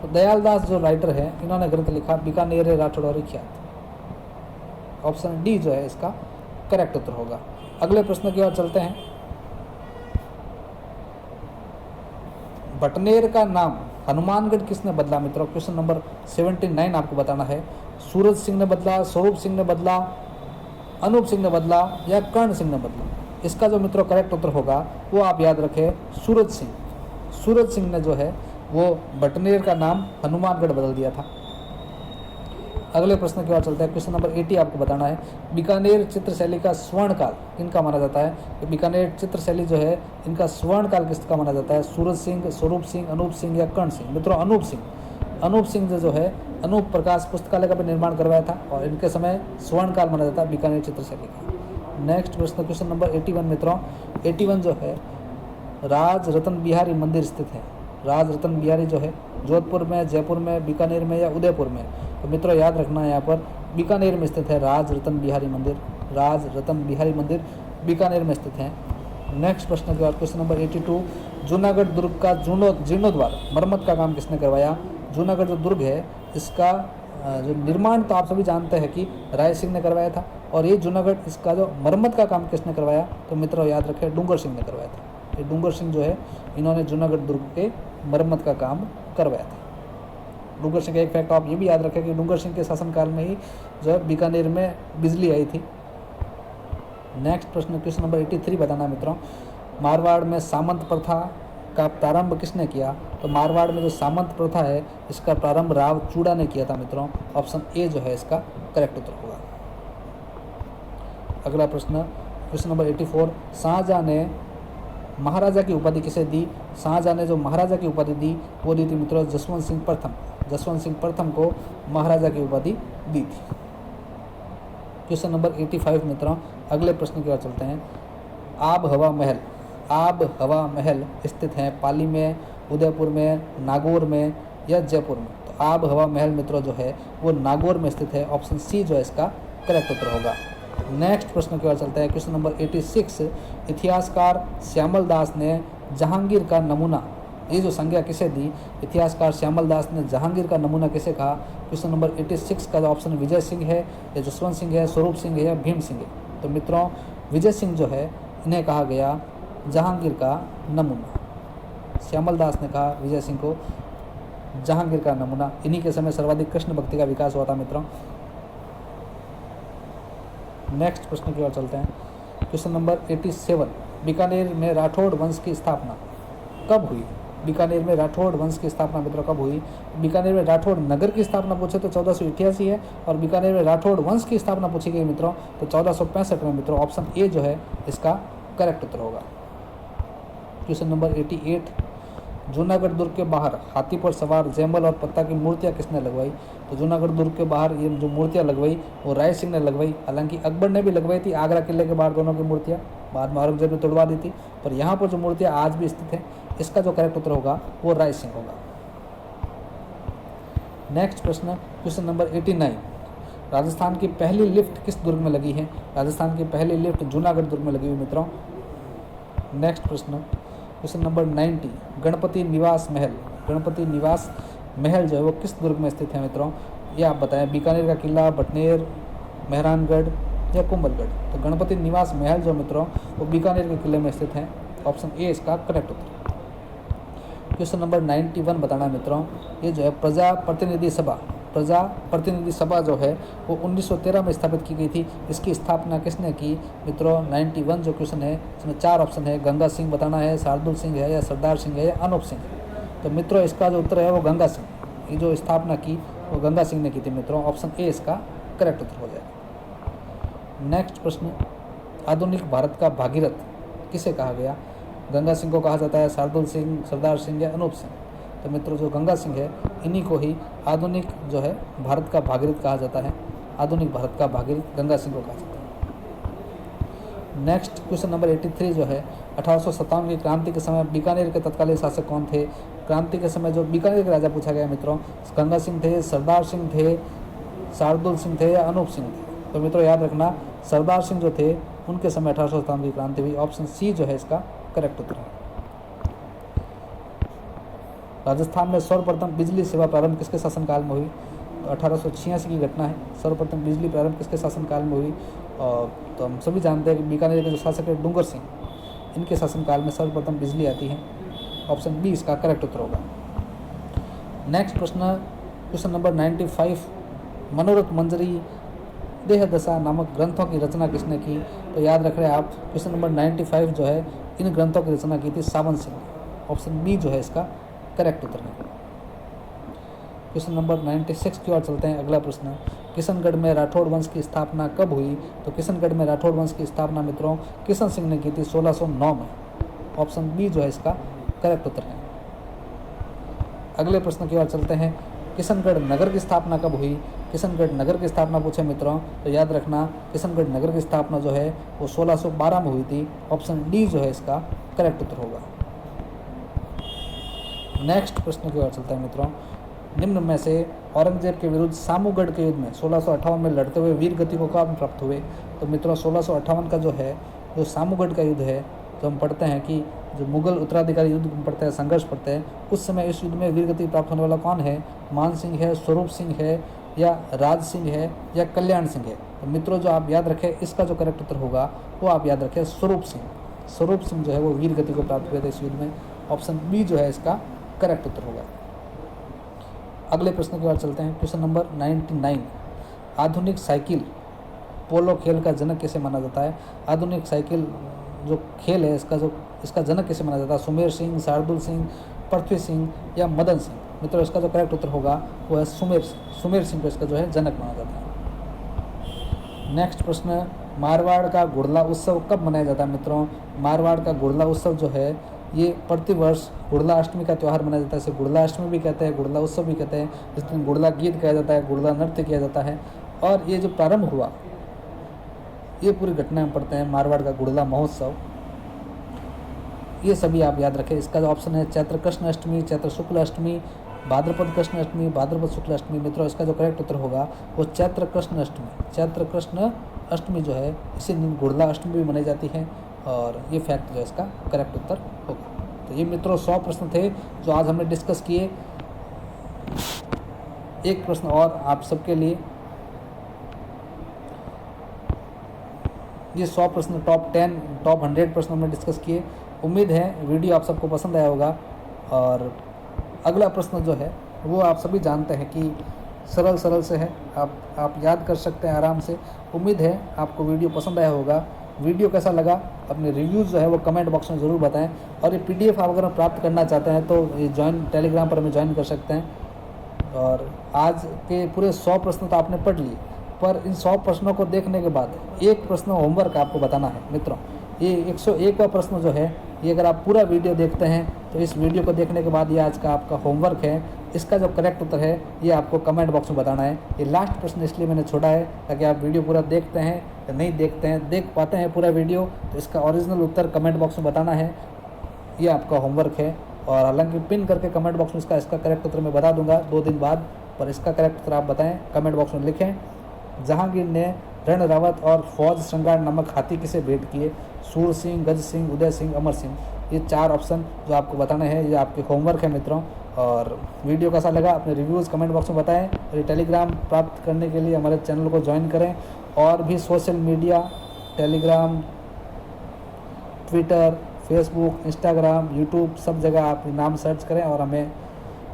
तो दयालदास जो राइटर है इन्होंने ग्रंथ लिखा बीकानेर राठौड़ारी ख्यात। ऑप्शन डी जो है इसका करेक्ट उत्तर होगा। अगले प्रश्न की ओर चलते हैं। बटनेर का नाम हनुमानगढ़ किसने बदला मित्रों? क्वेश्चन नंबर 79 आपको बताना है। सूरज सिंह ने बदला, स्वरूप सिंह ने बदला, अनूप सिंह ने बदला या कर्ण सिंह ने बदला? इसका जो मित्रों करेक्ट उत्तर होगा वो आप याद रखें सूरज सिंह। सूरज सिंह ने जो है वो बटनेर का नाम हनुमानगढ़ बदल दिया था। अगले प्रश्न की ओर चलते हैं। क्वेश्चन नंबर 80 आपको बताना है। बीकानेर चित्रशैली का स्वर्णकाल इनका माना जाता है। बीकानेर चित्रशैली जो है इनका स्वर्णकाल किसका माना जाता है? सूरज सिंह, स्वरूप सिंह, अनूप सिंह या कर्ण सिंह? मित्रों अनूप सिंह। अनूप सिंह जो है अनूप प्रकाश पुस्तकालय का भी निर्माण करवाया था और इनके समय स्वर्णकाल माना जाता है बीकानेर चित्रशैली का। नेक्स्ट प्रश्न, क्वेश्चन नंबर 81 मित्रों। 81 जो है राज रतन बिहारी मंदिर स्थित है। राज रतन बिहारी जो है जोधपुर में, जयपुर में, बीकानेर में या उदयपुर में? तो मित्रों याद रखना है यहाँ पर बीकानेर में स्थित है राज रतन बिहारी मंदिर। राज रतन बिहारी मंदिर बीकानेर में स्थित है। नेक्स्ट प्रश्न के बाद क्वेश्चन नंबर 82। जूनागढ़ दुर्ग का जीर्णोद्वार मरम्मत का काम किसने करवाया? जूनागढ़ जो दुर्ग है इसका जो निर्माण तो आप सभी जानते हैं कि राय सिंह ने करवाया था, और ये जूनागढ़ इसका जो मरम्मत का काम किसने करवाया? तो मित्रों याद रखें डूंगर सिंह ने करवाया था। ये डूंगर सिंह जो है इन्होंने जूनागढ़ दुर्ग के मरम्मत का काम करवाया था। डूंगर सिंह का एक फैक्ट आप ये भी याद रखें कि डूंगर सिंह के शासनकाल में ही जो है बीकानेर में बिजली आई थी। नेक्स्ट प्रश्न, क्वेश्चन नंबर 83 बताना मित्रों। मारवाड़ में सामंत प्रथा का प्रारंभ किसने किया? तो मारवाड़ में जो सामंत प्रथा है इसका प्रारंभ राव चूड़ा ने किया था मित्रों। ऑप्शन ए जो है इसका करेक्ट उत्तर होगा। अगला प्रश्न, क्वेश्चन नंबर 84। शाहजहां ने महाराजा की उपाधि किसे दी? शाहजहां ने जो महाराजा की उपाधि दी वो दी थी मित्रों जसवंत सिंह प्रथम। जसवंत सिंह प्रथम को महाराजा की उपाधि दी थी। क्वेश्चन नंबर 85 मित्रों। अगले प्रश्न की ओर चलते हैं। आब हवा महल, आब हवा महल स्थित है पाली में, उदयपुर में, नागौर में या जयपुर में? तो आब हवा महल मित्रों जो है वो नागौर में स्थित है। ऑप्शन सी जो है इसका करेक्ट उत्तर होगा। नेक्स्ट प्रश्न की ओर चलते हैं। Question number 86। इतिहासकार श्यामल दास ने जहांगीर का नमूना, ये जो संज्ञा किसे दी? इतिहासकार श्यामल दास ने जहांगीर का नमूना किसे कहा? क्वेश्चन नंबर 86 का जो ऑप्शन विजय सिंह है या जसवंत सिंह है, स्वरूप सिंह है या भीम सिंह है? तो मित्रों विजय सिंह जो है इन्हें कहा गया जहांगीर का नमूना। श्यामल दास ने कहा विजय सिंह को जहांगीर का नमूना। इन्हीं के समय सर्वाधिक कृष्ण भक्ति का विकास हुआ था मित्रों। नेक्स्ट प्रश्न की ओर चलते हैं। Question number 87। बीकानेर में राठौड़ वंश की स्थापना कब हुई? बीकानेर में राठौड़ वंश की स्थापना मित्रों कब हुई? बीकानेर में राठौड़ नगर की स्थापना पूछे तो 1488 है, और बीकानेर में राठौड़ वंश की स्थापना पूछी गई मित्रों तो 1465 में मित्रों। ऑप्शन ए जो है इसका करेक्ट उत्तर होगा। Question number 88। जूनागढ़ दुर्ग के बाहर हाथी पर सवार जयमल और पत्ता की मूर्तियाँ किसने लगवाई? तो जूनागढ़ दुर्ग के बाहर ये जो मूर्तियाँ लगवाई वो राय सिंह ने लगवाई। हालांकि अकबर ने भी लगवाई थी आगरा किले के बाहर दोनों की मूर्तियाँ, बाद में औरंगजेब ने तोड़वा दी थी, पर यहाँ पर जो मूर्तियाँ आज भी स्थित हैं, इसका जो करेक्ट उत्तर होगा वो राय सिंह होगा। नेक्स्ट प्रश्न, क्वेश्चन नंबर 89, राजस्थान की पहली लिफ्ट किस दुर्ग में लगी है? राजस्थान की पहली लिफ्ट जूनागढ़ दुर्ग में लगी हुई मित्रों। नेक्स्ट प्रश्न, क्वेश्चन नंबर 90, गणपति निवास महल, गणपति निवास महल जो है वो किस दुर्ग में स्थित है मित्रों? ये आप बताएं, बीकानेर का किला, बटनेर, मेहरानगढ़ या कुंभलगढ़? तो गणपति निवास महल जो मित्रों वो बीकानेर के किले में स्थित है। ऑप्शन ए इसका करेक्ट उत्तर। क्वेश्चन नंबर 91 बताना मित्रों, ये जो है प्रजा प्रतिनिधि सभा जो है वो 1913 में स्थापित की गई थी। इसकी स्थापना किसने की मित्रों? 91 जो क्वेश्चन है इसमें 4 ऑप्शन है, गंगा सिंह बताना है, शार्दुल सिंह है, या सरदार सिंह है, या अनूप सिंह। तो मित्रों इसका जो उत्तर है वो गंगा सिंह, ये जो स्थापना की वो गंगा सिंह ने की थी मित्रों। ऑप्शन ए इसका करेक्ट उत्तर हो जाएगा। नेक्स्ट प्रश्न, आधुनिक भारत का भागीरथ किसे कहा गया? गंगा सिंह को कहा जाता है, शार्दुल सिंह, सरदार सिंह या अनूप सिंह? तो मित्रों जो गंगा सिंह है इन्हीं को ही आधुनिक जो है भारत का भागीरथ कहा जाता है। आधुनिक भारत का भागीरथ गंगा सिंह को कहा जाता है। नेक्स्ट क्वेश्चन नंबर 83 जो है 1857 की क्रांति के समय बीकानेर के तत्कालीन शासक कौन थे? क्रांति के समय जो बीकानेर के राजा पूछा गया मित्रों, गंगा सिंह थे, सरदार सिंह थे, शार्दुल सिंह थे या अनूप सिंह थे? तो मित्रों याद रखना, सरदार सिंह जो थे उनके समय 1857 की क्रांति हुई। ऑप्शन सी जो है इसका करेक्ट उत्तर है। राजस्थान में सर्वप्रथम बिजली सेवा प्रारंभ किसके शासनकाल में हुई? तो 1886 की घटना है। सर्वप्रथम बिजली प्रारंभ किसके शासनकाल में हुई? तो हम सभी जानते हैं कि बीकानेर के जो शासक है डूंगर सिंह, इनके शासनकाल में सर्वप्रथम बिजली आती है। ऑप्शन बी इसका करेक्ट उत्तर होगा। नेक्स्ट प्रश्न, क्वेश्चन नंबर 95, मनोरथ मंजरी देह दशा नामक ग्रंथों की रचना किसने की? तो याद रख रहे हैं आप, क्वेश्चन नंबर 95 जो है इन ग्रंथों की रचना की थी सावन सिंह ने। ऑप्शन बी जो है इसका करेक्ट उत्तर है। क्वेश्चन नंबर 96 की ओर चलते हैं। अगला प्रश्न, किशनगढ़ में राठौड़ वंश की स्थापना कब हुई? तो किशनगढ़ में राठौड़ वंश की स्थापना मित्रों किशन सिंह ने की थी 1609 में। ऑप्शन बी जो है इसका करेक्ट उत्तर है। अगले प्रश्न की ओर चलते हैं, किशनगढ़ नगर की स्थापना कब हुई? किशनगढ़ नगर की स्थापना पूछे मित्रों तो याद रखना, किशनगढ़ नगर की स्थापना जो है वो 1612 में हुई थी। ऑप्शन डी जो है इसका करेक्ट उत्तर होगा। नेक्स्ट प्रश्न की ओर चलते हैं मित्रों, निम्न में से औरंगजेब के विरुद्ध सामूगढ़ के युद्ध में 1658 में लड़ते हुए वीर गति को कब प्राप्त हुए? तो मित्रों 1658 का जो है जो सामूगढ़ का युद्ध है, जो हम पढ़ते हैं कि जो मुगल उत्तराधिकारी युद्ध पढ़ते हैं, संघर्ष पढ़ते हैं, उस समय इस युद्ध में वीर गति प्राप्त होने वाला कौन है? मान सिंह है, स्वरूप सिंह है, या राज सिंह है, या कल्याण सिंह है? तो मित्रों जो आप याद रखें, इसका जो करेक्ट उत्तर होगा वो आप याद रखें स्वरूप सिंह। स्वरूप सिंह जो है वो वीर गति को प्राप्त हुए थे इस युद्ध में। ऑप्शन बी जो है इसका करेक्ट उत्तर होगा। अगले प्रश्न की ओर चलते हैं। क्वेश्चन नंबर 99, आधुनिक साइकिल पोलो खेल का जनक किसे माना जाता है? आधुनिक साइकिल जो खेल है इसका जनक किसे माना जाता है? सुमेर सिंह, शार्दुल सिंह, पृथ्वी सिंह या मदन सिंह? मित्रों इसका जो करेक्ट उत्तर होगा वो है सुमेर सिंह। सुमेर सिंह को इसका जो है जनक माना जाता है। नेक्स्ट प्रश्न, मारवाड़ का गुड़ला उत्सव कब मनाया जाता है? मित्रों मारवाड़ का गुड़ला उत्सव जो है ये प्रतिवर्ष गुड़ला अष्टमी का त्यौहार मनाया जाता है। इसे गुड़ला अष्टमी भी कहते हैं, गुड़ला उत्सव भी कहते हैं। इस दिन गुड़ला गीत गाया जाता है, गुड़ला नृत्य किया जाता है। और ये जो प्रारंभ हुआ, ये पूरी घटना हम पढ़ते हैं मारवाड़ का गुड़ला महोत्सव। ये सभी आप याद रखें। इसका जो ऑप्शन है चैत्र कृष्ण अष्टमी, चैत्र शुक्ल अष्टमी, भाद्रपद कृष्ण अष्टमी, भाद्रपद शुक्ल अष्टमी। मित्रों इसका जो करेक्ट उत्तर होगा वो चैत्र कृष्ण अष्टमी। चैत्र कृष्ण अष्टमी जो है इसी दिन गुड़ला अष्टमी भी मनाई जाती है, और ये फैक्ट जो है इसका करेक्ट उत्तर होगा। तो ये मित्रों 100 प्रश्न थे जो आज हमने डिस्कस किए। एक प्रश्न और आप सबके लिए, ये 100 प्रश्न टॉप 10 टॉप 100 प्रश्न हमने डिस्कस किए। उम्मीद है वीडियो आप सबको पसंद आया होगा। और अगला प्रश्न जो है वो आप सभी जानते हैं कि सरल से है, आप याद कर सकते हैं आराम से। उम्मीद है आपको वीडियो पसंद आया होगा। वीडियो कैसा लगा अपने रिव्यूज़ जो है वो कमेंट बॉक्स में ज़रूर बताएं। और ये PDF आप अगर प्राप्त करना चाहते हैं तो ये टेलीग्राम पर हमें ज्वाइन कर सकते हैं। और आज के पूरे 100 प्रश्न तो आपने पढ़ लिए, पर इन 100 प्रश्नों को देखने के बाद एक प्रश्न होमवर्क आपको बताना है मित्रों। ये 101वां प्रश्न जो है ये अगर आप पूरा वीडियो देखते हैं तो इस वीडियो को देखने के बाद ये आज का आपका होमवर्क है, इसका जो करेक्ट उत्तर है ये आपको कमेंट बॉक्स में बताना है। ये लास्ट प्रश्न इसलिए मैंने छोड़ा है ताकि आप वीडियो पूरा देखते हैं या नहीं देखते हैं, देख पाते हैं पूरा वीडियो तो इसका ओरिजिनल उत्तर कमेंट बॉक्स में बताना है। ये आपका होमवर्क है और हालांकि पिन करके कमेंट बॉक्स में इसका करेक्ट उत्तर मैं बता दूंगा 2 दिन बाद, पर इसका करेक्ट उत्तर आप बताएं, कमेंट बॉक्स में लिखें। जहांगीर ने रण रावत और फौज श्रृंगार नामक हाथी किसे भेंट किए? सूर सिंह, गज सिंह, उदय सिंह, अमर सिंह। ये 4 ऑप्शन जो आपको बताने हैं, ये आपके होमवर्क है मित्रों। और वीडियो कैसा लगा अपने रिव्यूज़ कमेंट बॉक्स में बताएं। और ये टेलीग्राम प्राप्त करने के लिए हमारे चैनल को ज्वाइन करें और भी social media Telegram, Twitter, Facebook, Instagram, YouTube सब जगह आप नाम सर्च करें और हमें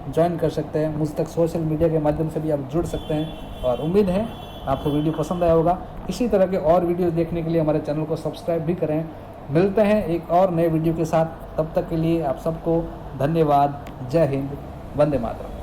ज्वाइन कर सकते हैं। मुझ तक सोशल मीडिया के माध्यम से भी आप जुड़ सकते हैं और उम्मीद है आपको वीडियो पसंद आया होगा। इसी तरह के और वीडियो देखने के लिए हमारे चैनल को सब्सक्राइब भी करें। मिलते हैं एक और नए वीडियो के साथ, तब तक के लिए आप सबको धन्यवाद। जय हिंद, वंदे मातरम।